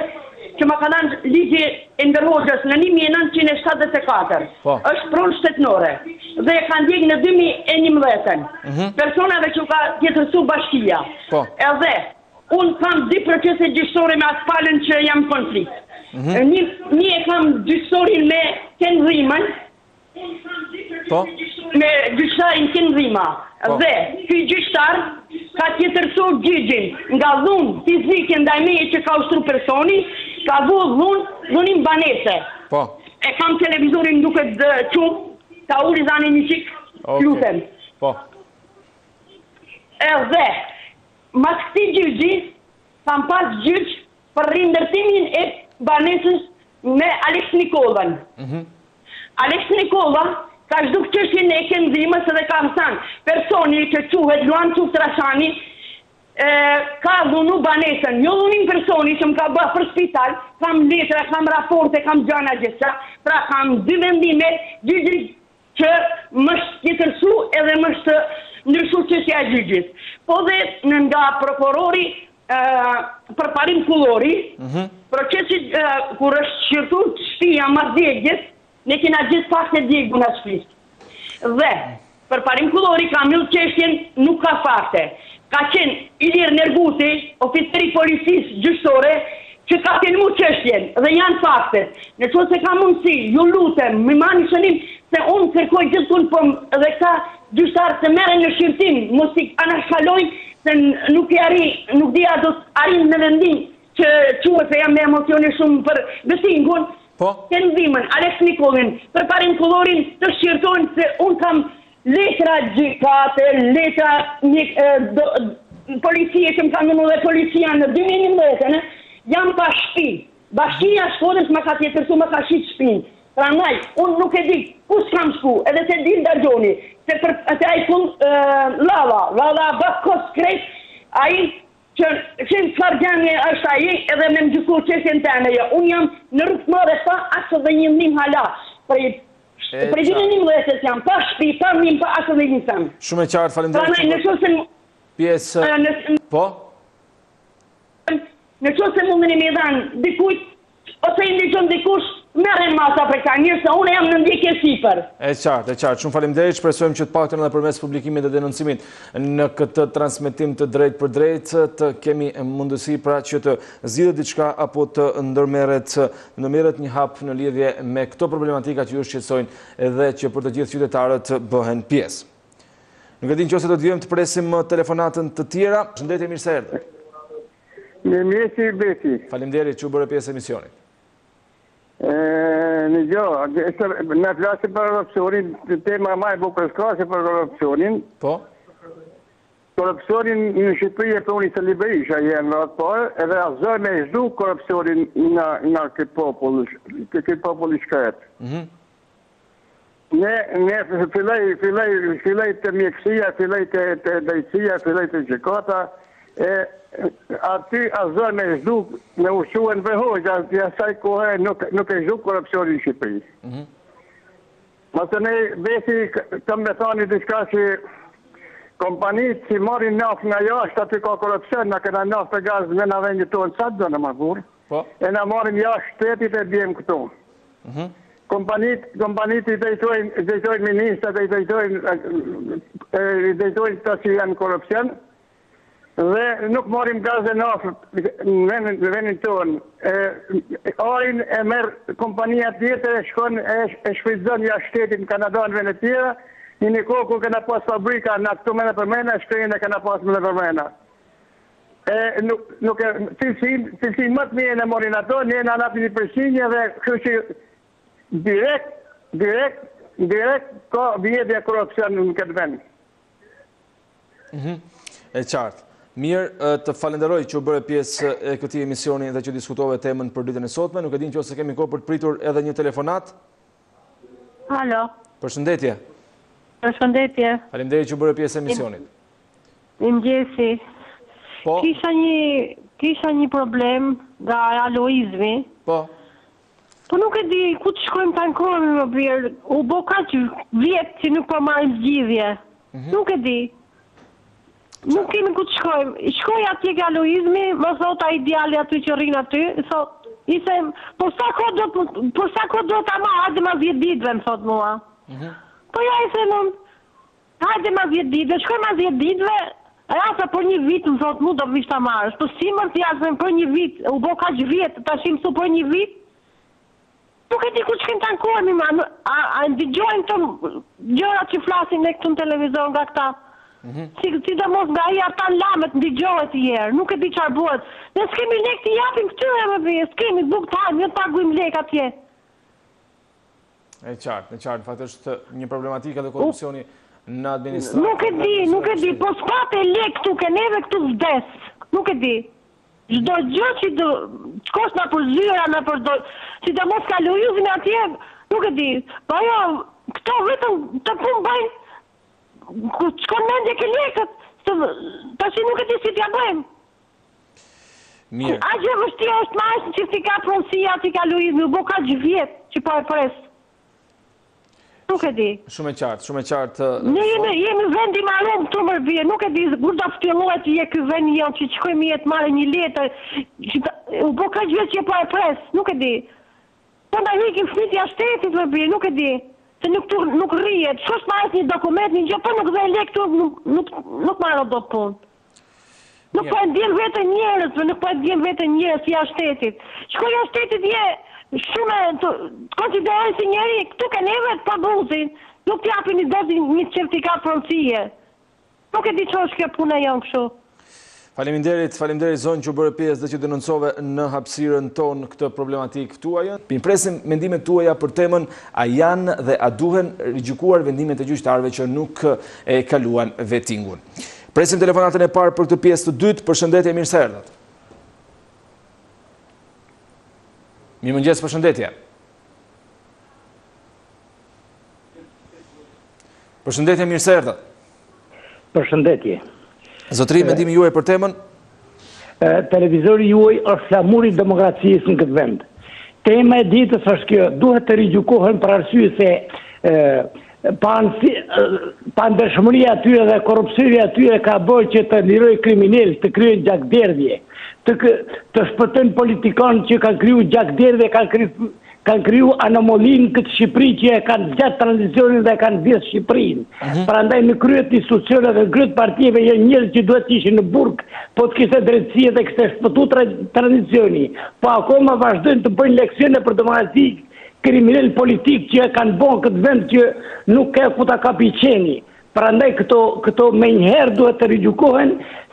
që ma kanë dhënë ligji e ndërhoxhës në 1974. Është pronë shtetënore. Dhe e kanë ndjek në 2011. Personave që ka tjetërsu bashkia. Edhe, unë kam di procese gjyqësore me atë palën që jam konflikt. Një e kam gjyqësorin me Ken Rrimën, me gjyqëtarin Ken Rrima. Dhe ky gjyqëtar ka tjetërsu gjyqin nga dhunë fizike ndaj meje që ka ushtru personi, ka dhunin banese. E kam televizorin duket qumë, ta uri zani një qik, lutem. Edhe, mas këti gjyqi, kam pas gjyq për rindërtimin e banesës me Alex Nikolën. Alex Nikola ka zhduk qështje në e këndimës edhe ka mësan personi që quhet Luan Quf Trashani ka dhunu banesën. Jo dhunin personi që më ka bërë për spital, kam letra, kam raporte, kam gjana gjitha, pra kam 2 vendime, gjyqit që mështë tjetërsu edhe mështë ndryshu qështja e gjyqit. Po dhe nga prokurori përparim kullori, procesit kur është shqirtu shtëpia mas djegjes, ne kena gjithë fakte djegju nga shtëpisë. Dhe, përparim kullori ka mjëllë qeshtjen nuk ka fakte. Ka qenë Ilir Nerguti, oficeri policisë gjyqësore, që ka filmu qeshtjen dhe janë faktet. Në që se ka mundësi, ju lutem, më mani shënim, se unë kërkoj gjithë punë dhe ka gjyqëtarë të mere në shqirtim, mos i anashkalojnë, se nuk di a do të arin me vendin që quhet se jam me emocione shumë për besingun, Ken Rrimën, Alex Nikolën, për parin kullorin të shqirtojnë se unë kam letra gjykate, letra policie që më kam nënu dhe policia në 2011, jam pa shtëpi. Bashkia Shkodrës më ka tjetërsu, më ka shqit shtëpinë. Pra naj, unë nuk e di ku s'kam shku, edhe se di ndërgjoni, se për të ajkun Lala Bakos Krejt, aji që qenë fargjanje është aji edhe me më gjyku qesjen të emeja. Unë jam në rrëtë më dhe fa, asë dhe një ndim hala prej Për gjithë një mëdheset jam, pa shtëpi, pa një, pa asë dhe një sam. Shumë e qartë, faleminderit. Pjesë... Po? Në qo se mundën i me dhanë dikujt, ose i ndikon dikush, merren masa për këta njërë, se unë jam në ndjekje sipër. E qartë. Shumë faleminderit, shpresojmë që të paktën edhe përmes publikimit dhe denoncimit në këtë transmetim të drejt për drejt, të kemi mundësi pra që të zgjidhet diçka apo të ndërmerret një hap në lidhje me këto problematika që ju shqetësojnë edhe që për të gjithë qytetarët bëhen pjesë. Nuk e di nëse do të vijmë të presim telefonatën të tjera. Përshëndetje, mirë se erdhët. Mirëmjesi Beti. Faleminderit që u bëre pjesë e emisionit. Në në flasim për korupcionin, tema ma e bukur s'ka për korupcionin. Po? Korupcionin në Shqipëri e thoni se Liberisha jenë në atë parë, edhe azër me zhdu korupcionin nga këtë popull i shkret. Ne fillej të mjekësia, fillej të drejtësia, fillej të gjykata, aty azër me zhdu me ushquen për hoqë, aty asaj kohë nuk e zhdu korupcionin në Shqipëri. Mëse ne besi kam me thani diçka që kompanit që marrin naft nga jashtë, aty ka korupcion, na këna naft e gaz me na vendit tonë, sa të do në më burë, e na marrin jashtë shtetit e bjem këtu. Kompanit i drejtojnë ministrat, i drejtojnë të që janë korupcion, dhe nuk marim gaz e naft në vendin tonë. Arin e merë kompania tjetër, e shkon e shfridzon jashtë shtetit në Kanada në vende tjera, një kohë kur këna pas fabrika në këtu me në përmena, shkojnë e këna pas me në përmena. Cilësin më të mje në morin ato, një në anapi një përsinje dhe kështu që direkt ka vjedhja korupcion në këtë vend. E qartë. Mirë, të falenderoj që u bëre pjesë e këtij emisioni dhe që diskutove temën për ditën e sotme. Nuk e din nëse kemi kohë për të pritur edhe një telefonat. Alo. Përshëndetje. Përshëndetje. Faleminderit që u bëre pjesë e emisionit. Mirëmëngjesi. Po. Kisha një problem nga aloizmi. Po. Po nuk e di ku të shkojmë të ankohemi më birë. U bo kaq vjetë që nuk po marrim zgjidhje. Nuk e di. Nuk kemi ku të shkojmë. Shkoj atje ke aloizmi, më thot ai djali aty që rrin aty, thot, po sa ko do ta marr, hajde ma 10 ditëve, më thot mua. Po ja i them unë, hajde ma 10 ditëve, shkoj ma 10 ditëve, rasa për një vit, më thot mu do vish ta marrësh. Po si më të jasëm për një vit, u bo kaq vjet, ta shim su për një vit, nuk e di ku të shkojmë të ankohemi, a ndigjojnë të gjërat që flasin ne këtu në televizor nga këta. Sidomos nga i ata lamet ndigjohet i herë, nuk e di çfarë bëhet. Ne s'kemi lek të japim këtyre më vjen, s'kemi buk të hajmë, jo të paguajmë lek atje. E qartë, fakt është një problematikë edhe korupcioni në administratë. Nuk e di, po s'pate lek këtu ke neve këtu vdes. Nuk e di. Çdo gjë që do shkosh na për zyra, na për do, sidomos ka lojuzin atje, nuk e di. Po ajo këto vetëm të punë bajnë. Shkon mendje ke lekët, tash nuk e di si t'ja bëjmë. Mirë. A gjë vështirë është marrësh në certifikat pronësia aty ka lojizmi, u bo kaq vjet që po e pres. Nuk e di. Shumë e qartë. Ne jemi vendi marrum këtu më bie, nuk e di kur do fillojë të jetë ky vend jon që shkojmë jetë marrë një letër, u bo kaq vjet që po e pres, nuk e di. Po na hiqim fëmijët jashtë shtetit më bie, nuk e di. Se nuk rrihet, shosh marrës një dokument, një gjë, po nuk dhe lek këtu, nuk marrë do punë. Nuk po e ndjen vetën njerëz si jashtë shtetit. Shkoj jashtë shtetit je shumë konsideroj si njeri, këtu ke neve të pabuzin, nuk t'japin një certifikat pronësie. Nuk e di që është kjo puna jonë kështu. Faleminderit zonë që u bëre pjesë dhe që denoncove në hapësirën tonë këtë problematikë tuaja. Presim mendimet tuaja për temën a janë dhe a duhen rigjykuar vendimet e gjyqtarëve që nuk e kaluan vettingun. Presim telefonatën e parë për këtë pjesë të dytë. Përshëndetje, mirë se erdhët. Mirëmëngjes, përshëndetje. Përshëndetje, mirë se erdhët. Përshëndetje. Zotëri, mendimi juaj për temën? Televizori juaj është flamuri demokracisë në këtë vend. Tema e ditës është kjo, duhet të rigjykohen për arsye se pandëshmëria atyre dhe korrupsioni atyre ka bërë që të liroj kriminal, të kryejnë gjakderdhje, të shpëtojnë politikanë që kanë kriju gjakderdhje, kanë kriju anomalinë këtë Shqipëri që e kanë gjatë tranzicionin dhe kanë vjedhë Shqipërinë. Prandaj në kryet institucione dhe kryet partive janë njerëz që duhet të ishin në burg, po të kishte drejtësi dhe kishte shpëtu tranzicioni. Po akoma vazhdojnë të bëjnë leksione për demokraci kriminal politik që e kanë bën këtë vend që nuk ka ku ta kapi qeni. Prandaj këto me njëherë duhet të rigjykohen,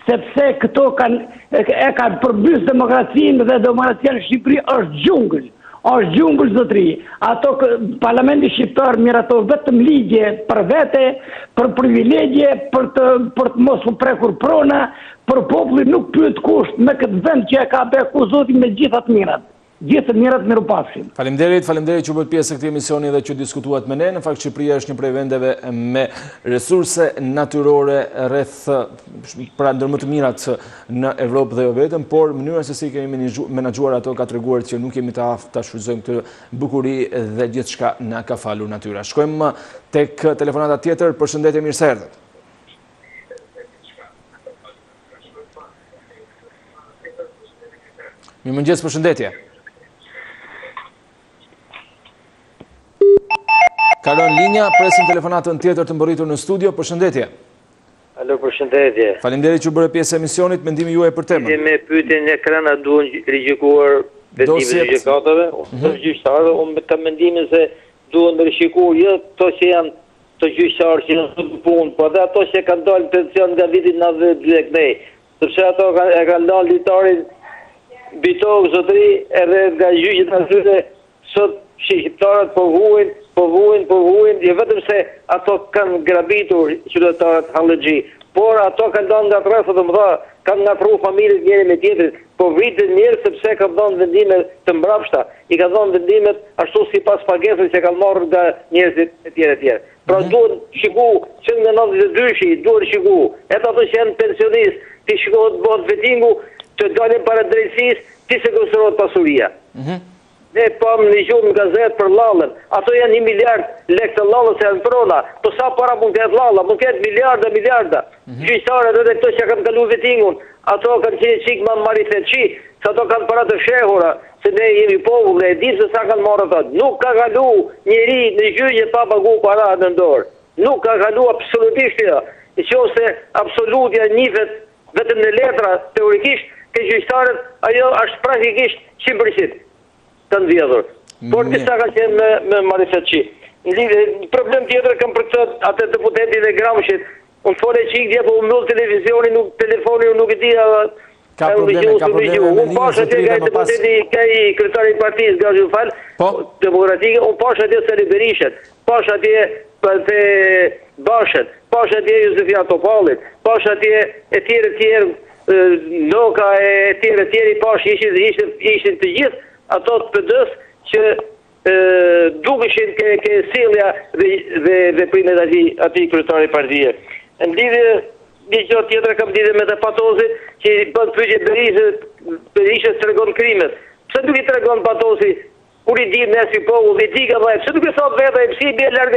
sepse këto kanë përbys demokracinë dhe demokracia në Shqipëri është xhungël. Është xhungël zotëri. Ato parlamenti shqiptar miraton vetëm ligje për vete, për privilegje, për të mos u prekur prona, për popullin nuk pyet kusht me këtë vend që e ka beku zoti me gjithat mirat. Gjithë mirat miru pafshim. Faleminderit që bëhet pjesë e këtij emisioni dhe që diskutuat me ne. Në fakt Shqipëria është një prej vendeve me resurse natyrore rreth pra ndër më të mirat në Evropë dhe jo vetëm, por mënyra se si kemi menaxhuar ato ka treguar që nuk jemi të aftë ta shfrytëzojmë këtë bukuri dhe gjithçka na ka falur natyra. Shkojmë tek telefonata tjetër. Përshëndetje, mirë se erdhët. Mirëmëngjes, përshëndetje. Kalon linja, presim telefonatën tjetër të mbërritur në studio. Përshëndetje. Alo, përshëndetje. Faleminderit që bëre pjesë e emisionit, mendimi juaj për temën. Me pyetjen e ekrana duhen rigjikuar vendimet e gjykatave, ose gjyqtarëve, unë me mendimin se duhen rishikuar jo to që janë të gjyqtarë që në punë, po edhe ato që kanë dalë pension nga viti 92 këtej, sepse ato e kanë dalë litarin bitokë zotëri edhe nga gjyqet atyre sot shqiptarët po vuajnë, jo vetëm se ato kanë grabitur qytetarët hallëxhi, por ato kanë dhënë nga rreth të mëdha, kanë ngapruar familjet njëri me tjetrin, po vritet njerëz sepse kanë dhënë vendime të mbrapshta, i kanë dhënë vendimet ashtu sipas pagesës që kanë marrë nga njerëzit e tjerë. Pra duhet shiku që nga 92-shi, duhet shiku, edhe ato që janë pensionistë, ti shikohet bëhet vetingu, të dalin para drejtësisë, ti sekuestrohet pasuria. Ne pam në gjumë në gazetë për lallën, ato janë 1 miliard lekë të lallës e janë prona, po sa para mund të jetë lalla, mund të jetë miliarda. Gjyqtarët edhe këto që kanë kalu vetingun, ato kanë qenë qikë ma marifetçi, se ato kanë para të shehura, se ne jemi popull dhe e dimë se sa kanë marrë ato. Nuk ka kalu njeri në gjyqje pa pagu para në dorë. Nuk ka kalu absolutisht jo. I qoftë absolutja njihet vetëm në letra, teorikisht, ke gjyqtarët, ajo është praktikisht 100%. Të ndjedhur. Por disa ka qenë me marifetçi. Problem tjetër kam për atë deputetin e Gramshit. Unë fole qik dje, po unë mbyll televizionin, telefoni nuk e di. Ka probleme. Unë pash atje nga deputeti, ka i kryetari i partisë, Gazi Ufal, demokratike, unë pash atje Sali Berishet, pash atje Bashet, pash atje Josefia Topallit, pash atje e tjerë, Noka e tjerë, i pash ishin të gjithë ato të PD-s që dukeshin ke sjellja dhe veprimet atij kryetari partie. Në lidhje një gjë tjetër kam lidhje me të Patozit që bën pyetje Berisha tregon krimet. Pse nuk i tregon Patozi kur i di ne si popull, i di ka vaj. Pse nuk i thot vetë ai pse i bie larg.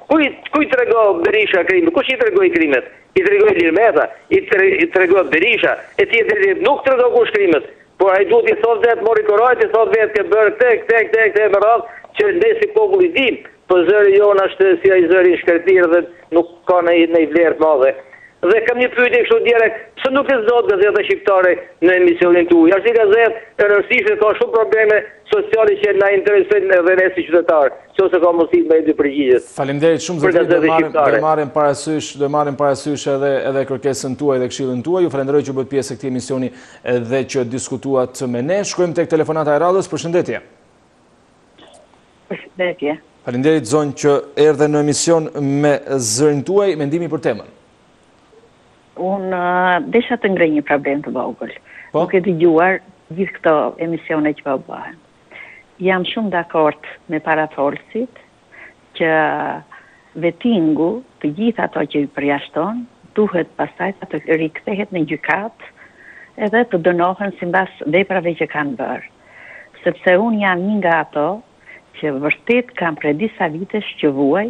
Ku i tregon Berisha krimet? Kush i tregoi krimet? I tregoi Lirmeta, i tregoi Berisha, e tjetër nuk tregon kush krimet. Por ai duhet i thotë vetë mori korajt, i thotë vetë ke bërë këtë me radhë, që ne si popull i dim, po zëri jonë është si ai zëri i shkretir dhe nuk ka në i vlerë të madhe. Dhe kam një pyetje kështu direkt, pse nuk e zot gazeta shqiptare në emisionin tuaj? Është një gazetë e rëndësishme, ka shumë probleme sociale që na interesojnë edhe ne si qytetarë, nëse ka mundësi me dy përgjigjet. Faleminderit shumë zotëri, do marrim parasysh edhe kërkesën tuaj dhe këshillin tuaj. Ju falenderoj që bëhet pjesë e këtij emisioni dhe që diskutuat me ne. Shkojmë tek telefonata e radhës. Përshëndetje. Përshëndetje. Faleminderit zonjë që erdhe në emision me zërin tuaj, mendimi për temën. Unë desha të ngrej një problem të vogël. Nuk e dëgjuar gjithë këto emisione që po bëhen. Jam shumë dakord me parafolësit që vetingu të gjithë ato që i përjashton duhet pastaj të rikthehet në gjykat edhe të dënohen sipas veprave që kanë bërë. Sepse unë jam një nga ato që vërtet kam për disa vitesh që vuaj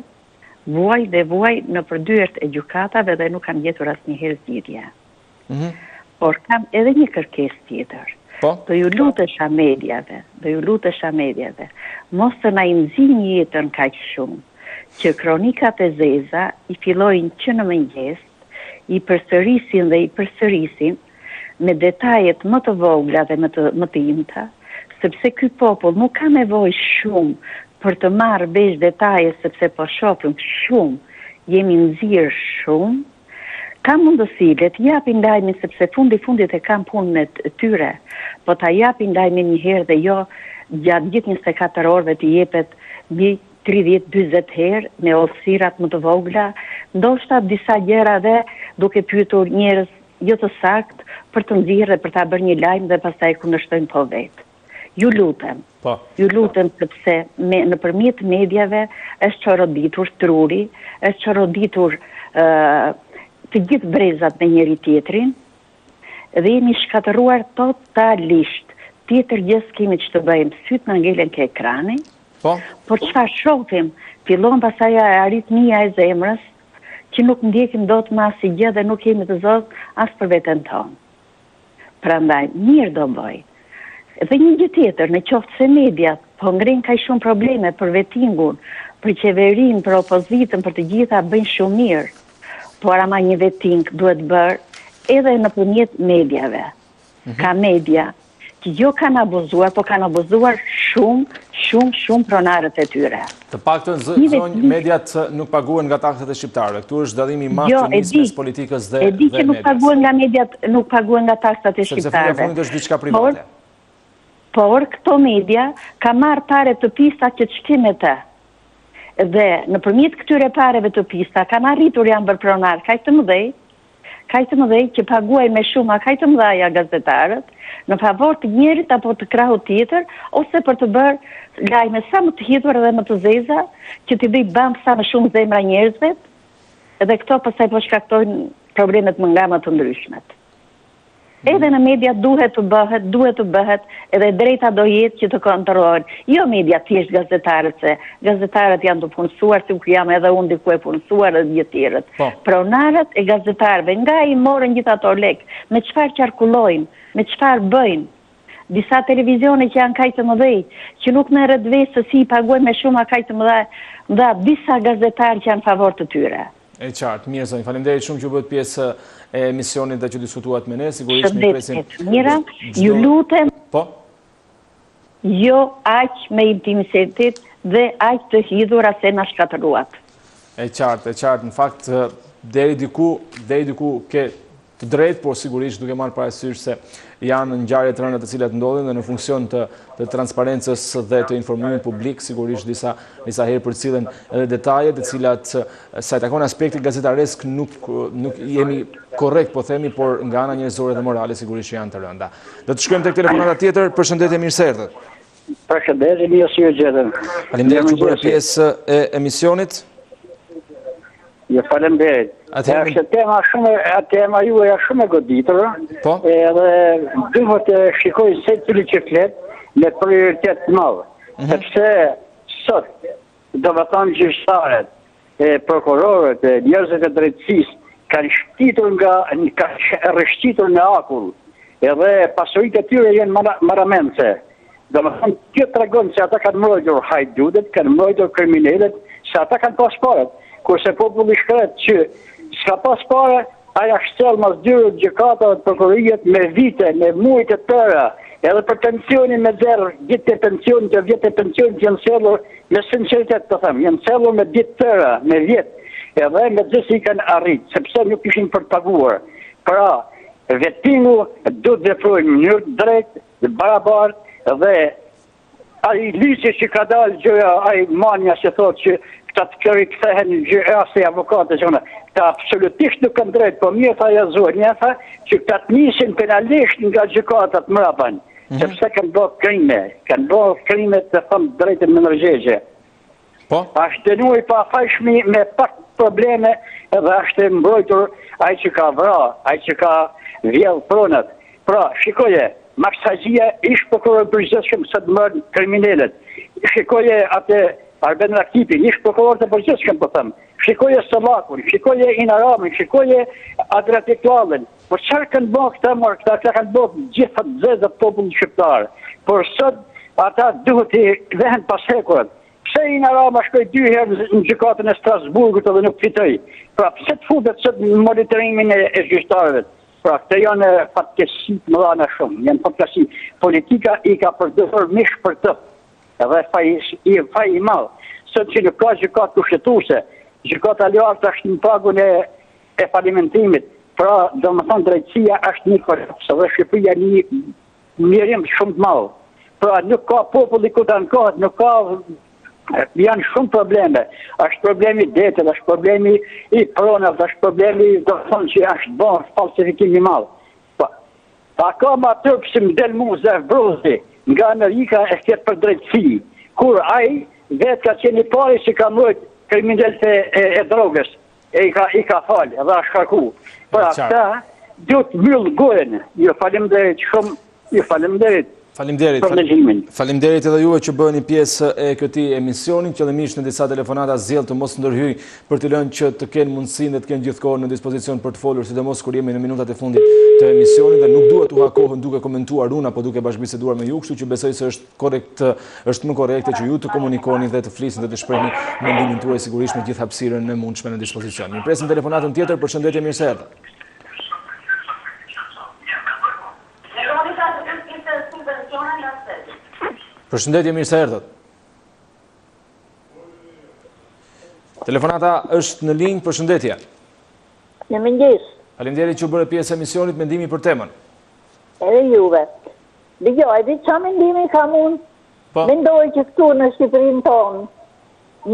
në përdyert e gjykatave dhe nuk kam gjetur asnjëherë zgjidhje. Por kam edhe një kërkesë tjetër. Do ju lutesha mediave, mos të na i nxjini jetën kaq shumë, që kronikat e zeza i fillojnë që në mëngjes, i përsërisin me detajet më të vogla dhe më të imta, sepse ky popull nuk ka nevojë shumë për të marrë vesh detaje, sepse po shohim shumë, jemi nxirr shumë. Ka mundësi le të japin lajmin, sepse fundit e kam punën e tyre, po ta japin lajmin një herë dhe jo gjatë gjithë 24 orëve të jepet mbi 30-40 herë me ollësirat më të vogla, ndoshta disa gjëra dhe duke pyetur njerëz jo të sakt për të nxirrë dhe për ta bërë një lajm dhe pastaj kundërshtojnë po vetë. Ju lutem sepse nëpërmjet medjave është çoroditur truri, është çoroditur të gjithë brezat me njëri tjetrin dhe jemi shkatëruar totalisht. Tjetër gjë s'kemi që të bëjmë, syt na ngelen ke ekrani, por çfarë shohim, fillon pastaj aritmia e zemrës, që nuk ndjekim dot më asnjë gjë dhe nuk kemi të zot as për veten tonë. Prandaj, mirë do bëj. Dhe një gjë tjetër, në qoftë se mediat po ngren kaq shumë probleme për vetingun, për qeverinë, për opozitën, për të gjitha bëjnë shumë mirë. Por ama një veting duhet bërë edhe nëpërmjet mediave. Ka media që jo kanë abuzuar, po kanë abuzuar shumë pronarët e tyre. Të paktën zonjë mediat nuk paguhen nga takset e shqiptarëve. Këtu është dallimi i madh të nisjes politikës dhe medias. E di që nuk paguhen nga mediat, nuk paguhen nga taksat e shqiptarëve. Sepse fundit është diçka private. Por këto media ka marrë pare të pista që të shkime të. Dhe nëpërmjet këtyre pareve të pista kanë arritur janë bërë pronar kaq të mëdhej që paguajnë me shumë kaq të mëdha gazetarët në favor të njërit apo të krahut tjetër, ose për të bërë lajme sa më të hidhur dhe më të zeza, që t'i bëj bam sa më shumë zemra njerëzve, dhe këto pastaj po shkaktojnë problemet më nga më të ndryshmet. Edhe në media duhet të bëhet, edhe drejta do jetë që të kontrollohen. Jo media thjesht gazetarët, se gazetarët janë të punësuar, si ku jam edhe unë diku e punësuar dhe gjithë tjerët. Pronarët e gazetarëve, nga i morën gjithë ato lek, me çfarë qarkullojnë, me çfarë bëjnë. Disa televizione që janë kaq të mëdhej, që nuk merret vesh se si i paguajnë me shumë kaq të mëdha, disa gazetarë që janë favor të tyre. E qartë, mirë zonjë, faleminderit shumë që bëhet pjesë e emisionit dhe që diskutuat me ne, sigurisht me presin. Mira, ju lutem, jo aq me intimitet dhe aq të hidhur se na shkatëruat. E qartë, në fakt, deri diku ke të drejtë, por sigurisht duke marrë parasysh se janë ngjarje të rënda të cilat ndodhin dhe në funksion të transparencës dhe të informimit publik, sigurisht disa herë përcillen edhe detaje të cilat sa i takon aspektit gazetaresk nuk jemi korrekt, po themi, por nga ana njerëzore dhe morale sigurisht që janë të rënda. Do të shkojmë tek telefonata tjetër. Përshëndetje, mirë se erdhët. Përshëndetje, mirë se ju gjetëm. Faleminderit që bëre pjesë e emisionit. Jo, faleminderit. Tema ju e shumë e goditur, edhe duhet të shikoj se cili që flet me prioritet të madh. Sepse sot, do të thonë gjyqtarët, prokurorët, njerëzit e drejtësisë kanë rreshtitur në akull, edhe pasuritë e tyre janë marramendse. Do të thonë, kjo tregon se ata kanë mbrojtur hajdudet, kanë mbrojtur kriminalët, se ata kanë pasporet. Kurse populli shkret që s'ka pas pare, aja shtel mas dyrët gjykata dhe prokuroriet me vite, me mujt e tëra, edhe për pensionin me zerë, ditë e pensionit dhe vjetë e pensionit janë sellur me sinceritet të them, janë sellur me ditë tëra, me vjetë, edhe me gjithë i kanë arrit, sepse nuk ishin për të paguar. Pra, vetingu do të veprojnë në mënyrë drejtë, dhe barabartë, dhe ai lysi që ka dalë gjëja, ai manja që thotë që këta të këri këthehen në gjëraste e avokate, që ta absolutisht nuk kanë drejtë, po mirë tha jazornja, tha që këta të nisin penalisht nga gjykatat mrapan, sepse kanë bërë krime të thëmë drejtën me nërgjegje. Ashtë dënuaj pa fajshmi me pak probleme, edhe ashtë mbrojtur ai që ka vra, ai që ka vjell pronat. Pra, shikoje, Maksazia ishtë prokuror përgjithshëm së të mërë kriminalet. shikoje atë Arben Rakipi, një prokuror të përgjithshëm po them. Shikoje Sallakun, shikoje Inaramin, shikoje Adriatiktuallën. Por çfarë kanë bërë këta mor, këta kanë bërë gjithë të zezat popullit shqiptar. Por sot ata duhet të vehen pas hekurat. Pse Inarama shkoi 2 herë në gjykatën e Strasburgut dhe nuk fitoi? Pra pse të futet sot në monitorimin e gjyqtarëve? Pra këto janë fatkeqësi të mëdha shumë, janë fatkeqësi. Politika i ka përdorur mish për të. Edhe faj i madh. Sot që nuk ka gjykatë kushtetuese, gjykata lartë është në pagun e falimentimit. Pra, domethënë drejtësia është një korrupse dhe Shqipëria një mjerim shumë të madh. Pra, nuk ka populli ku të ankohet, nuk ka janë shumë probleme. Është problemi i detit, është problemi i pronave, është problemi domethënë që është bërë falsifikim i madh. Pa ka më atë që më del mu Zef Brozi nga Amerika e këtë për drejtësi, kur ai vetë ka qenë i pari që ka mërët kriminalët e drogës, i ka falë, edhe është karku. Pra, ta duhet mbyllë gojën, ju faleminderit shumë, ju faleminderit. Faleminderit edhe juve që bëni pjesë e këtij emisioni, qëllimisht në disa telefonata zgjedh të mos ndërhyj për të lënë që të kenë mundësinë dhe të kenë gjithkohën në dispozicion për të folur, sidomos kur jemi në minutat e fundit të emisionit dhe nuk duhet u hakohen duke komentuar unë apo duke bashkëbiseduar me ju, kështu që besoj se është më korrekte që ju të komunikoni dhe të flisni dhe të shprehni mendimin tuaj sigurisht me gjithë hapësirën e mundshme në dispozicion. Mirë, presim telefonatën tjetër, përshëndetje, mirë se erdhët. Përshëndetje, mirë se erdhët. Telefonata është në linjë, përshëndetje. Në mëngjes. Faleminderit që bërë pjesë emisionit, mendimi për temën. Edhe juve. Dëgjoj, di çfarë mendimi kam unë? Mendoj që këtu në Shqipërinë tonë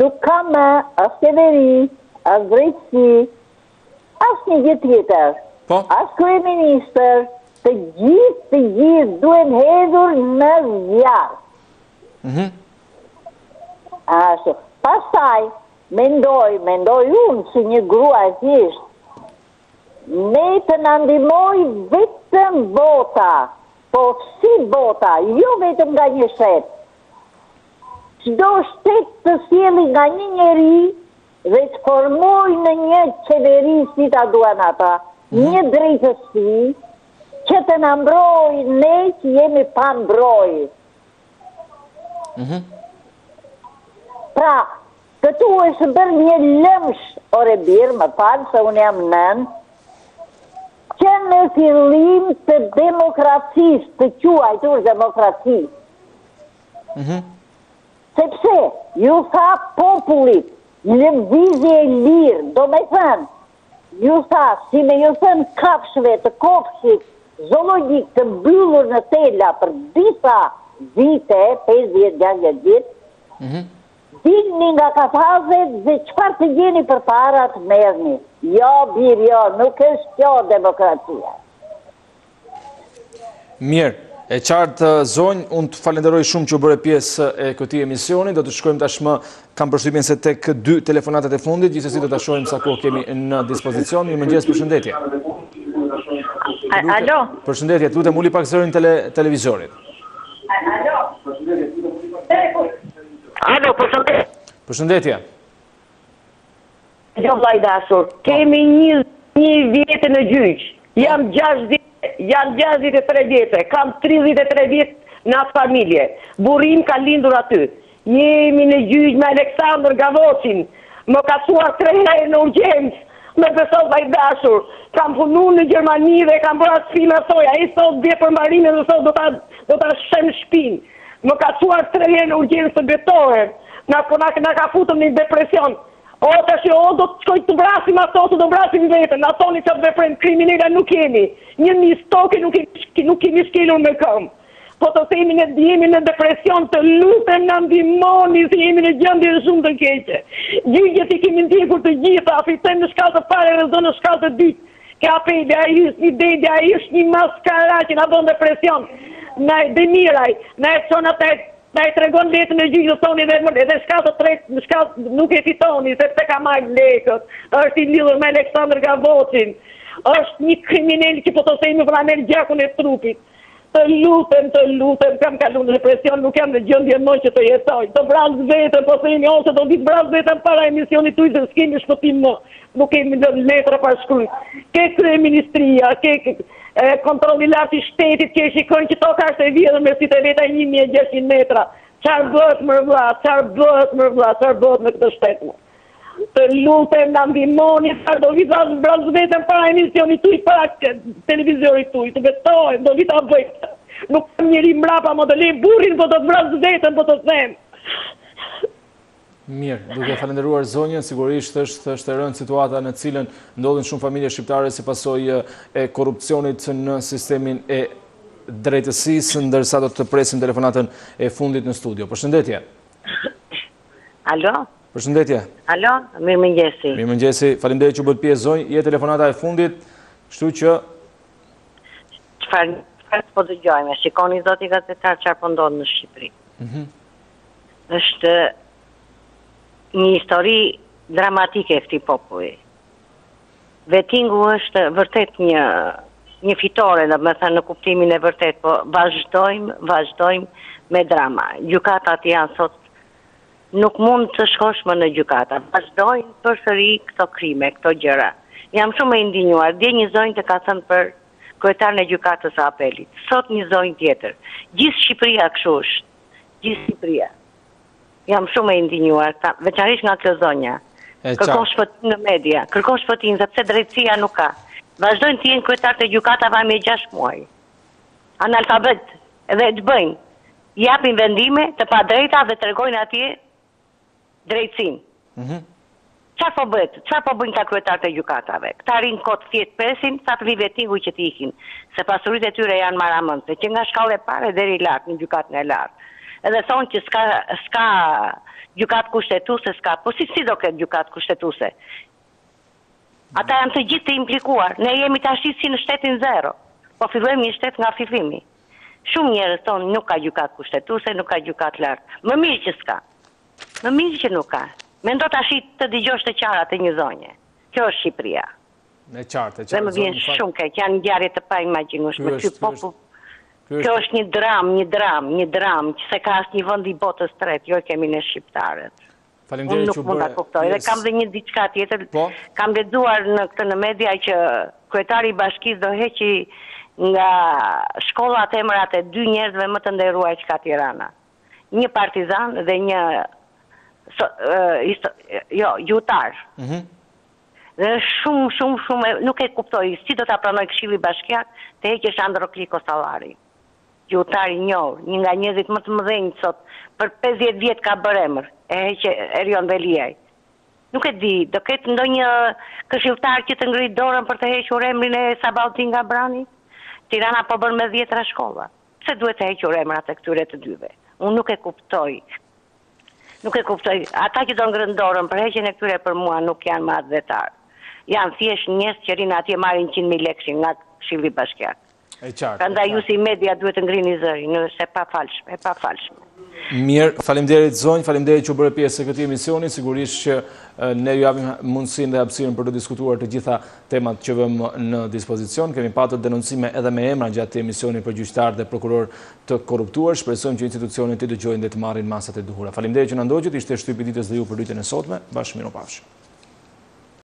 nuk ka më as qeveri, as drejtësi, as një gjë tjetër. As kryeministër, të gjithë duhen hedhur në zjarr. Pastaj, mendoj unë si një grua e thjesht, ne të na ndihmoj vetëm vota, po si vota, jo vetëm nga një shtet. Çdo shtet të sjellë nga një njeri dhe të formoj në një qeveri si ta duan ata, një drejtësi që të na mbrojë ne që jemi pa mbrojë. Pra, këtu është bërë një lëmsh, ore birë, më falë, se unë jam nën, që në fillim të demokracisë, të quajtur demokraci. Sepse, ju tha popullit, në lëvizje e lirë, do me thënë, ju tha, si me ju thënë kafshve të kopshit, zoologik të mbyllur në tela për disa vite, 50-60 vite, dilni nga kafazet dhe çfarë të gjeni për para të merrni. Jo, birë, jo, nuk është kjo demokracia. Mirë, e qartë zonjë, unë të falenderoj shumë që bëre pjesë e këtij emisioni, do të shkojmë tashmë, kam përshtypjen se tek 2 telefonatat e fundit, gjithsesi do ta shohim sa kohë kemi në dispozicion. Mirëmëngjes, përshëndetje. Alo. Përshëndetje, lutem uli pak zërin televizorit. Alo, përshëndetje. Përshëndetje. Jo, vllai dashur, kemi një vjetë në gjyq. Jam 63 vjetë, kam 33 vjetë në atë familje. Burrim ka lindur aty. Jemi në gjyq me Aleksandr Gavocin. Më ka thuar 3 herë në urgjencë. Me besoj vllai dashur, kam punuar në Gjermani dhe kam bërë atë filma thoja. Ai sot vje për mbarimin dhe sot do ta shem shtëpinë. Më ka thuar 3 herë në urgjencë të betohem. Na ka futur në depresion. O, tash do të shkoj të vrasim ato, të do vrasim vetën. Na thoni çfarë veprën kriminale nuk kemi. Një mistoke nuk kemi shkelur me këmbë. Po të themi ne jemi në depresion, të lutem na ndihmoni se jemi në gjendje shumë të keqe. Gjyqjet i kemi ndjekur të gjitha, fitojmë në shkallë të parë dhe do në shkallë të dytë. Ke apeli, ai është një dede, ai është një maskara që na bën depresion. Na demiraj, na e çon atë, na e tregon letën e gjyqit toni edhe shkallë të tretë, në shkallë nuk e fitoni sepse ka marrë lekët. Është i lidhur me Aleksandr Gavocin. Është një kriminal që po të themi vëllamer gjakun e trupit. Të lutem, kam kalu në depresion, nuk jam në gjendje më që të jetoj. Të vras vetën, po themi ose do ditë vras vetën para emisionit tuaj dhe s'kemi shpëtim më. Nuk kemi në letra pa shkruaj. Ke kryeministria, ke kontrolli lartë i shtetit, ke shikojnë që toka është e vjedhur me si të veta 1600 metra. Çfarë bëhet më vëlla, çfarë bëhet me këtë shtet? Të lutem na ndihmoni, çfarë do vi vras vetën para emisionit tuaj, para televiziorit tuaj, të betohem, do vi ta bëj. Nuk kam njeri mrapa më të lej burrin, po do të vras vetën, po të them. Mirë, duke falenderuar zonjën, sigurisht është e rëndë situata në cilën ndodhin shumë familje shqiptare si pasojë e korrupsionit në sistemin e drejtësisë, ndërsa do të presim telefonatën e fundit në studio. Përshëndetje. Alo? Përshëndetje. Alo, mirëmëngjesi. Mirëmëngjesi, faleminderit që bët pjesë zonjë, je telefonata e fundit, kështu që... Çfarë po dëgjojmë, shikoni zoti gazetar çfarë po ndodh në Shqipëri. Është një histori dramatike e këtij populli. Vettingu është vërtet një fitore, domethënë në kuptimin e vërtet, po vazhdojmë me drama. Gjykatat janë sot, nuk mund të shkosh më në gjykata. Vazhdojnë përsëri këto krime, këto gjëra. Jam shumë e indinjuar. Dje një zonjë të ka thënë për kryetarin e gjykatës së apelit. Sot një zonjë tjetër. Gjithë Shqipëria kështu është. Gjithë Shqipëria. Jam shumë e indinjuar, veçanërisht nga kjo zonja. Kërkon shpëtim në media, kërkon shpëtim sepse drejtësia nuk ka. Vazhdojnë të jenë kryetarët e gjykatave me 6 muaj. Analfabet, edhe të bëjnë. Japin vendime të padrejta dhe tregojnë atje drejtësinë. Çfarë po bëhet? Çfarë po bëjnë ta kryetarët e gjykatave? Këta rinë kot thjesht presin sa të vi vettingu që të ikin, se pasuritë e tyre janë maramëndse, që nga shkalla e parë deri lart në gjykatën e lartë. Edhe thonë që s'ka gjykatë kushtetuese, s'ka. Po si do ketë gjykatë kushtetuese? Ata janë të gjithë të implikuar. Ne jemi tash si në shtetin zero. Po fillojmë një shtet nga fillimi. Shumë njerëz thonë nuk ka gjykatë kushtetuese, nuk ka gjykatë lartë. Më mirë që s'ka. Më mirë që nuk ka. Mendo tash të dëgjosh të qarat e një zonje. Kjo është Shqipëria. E qartë. Dhe më vjen shumë keq, janë ngjarje të paimagjinueshme. Ky popull. Kjo është një dram, që se ka asnjë vend i botës tretë, jo kemi ne shqiptarët. Faleminderit që nuk mund ta kuptoj. Dhe kam dhe një diçka tjetër. Kam lexuar në media që kryetari i bashkisë do heqi nga shkollat emrat e 2 njerëzve më të nderuar që ka Tirana. Një partizan dhe një gjutar. Dhe shumë, nuk e kuptoj, si do ta pranoj Këshilli Bashkiak të heqësh Androkli Kosallari. Gjutar i njohur, një nga njerëzit më të mëdhenj sot, për 50 vjet ka bërë emër, e heqë Erion Veliaj. Nuk e di, do ketë ndonjë këshilltar që të ngrit dorën për të hequr emrin e Sabahutin Gabrani? Tirana po bën me 10 shkolla. Pse duhet të hequr emrat e këtyre të dyve? Unë nuk e kuptoj. Ata që do ngrën dorën për heqjen e këtyre për mua nuk janë më advetar. Janë thjesht njerëz që rinë atje marrin 100.000 lekë nga Këshilli Bashkiak. Prandaj ju si media duhet të ngrini zërin, është e pafalshme. Mirë, faleminderit zonjë, faleminderit që u bërë pjesë e këtij emisioni, sigurisht që ne ju japim mundësinë dhe hapësirën për të diskutuar të gjitha temat që vëmë në dispozicion. Kemi patur denoncime edhe me emra gjatë emisionit për gjyqtar dhe prokuror të korruptuar. Shpresojmë që institucionet të dëgjojnë dhe të marrin masat e duhura. Faleminderit që na ndoqët, ishte Shtypi ditës dhe ju për ditën e sotme. Bashkë mirupafshim.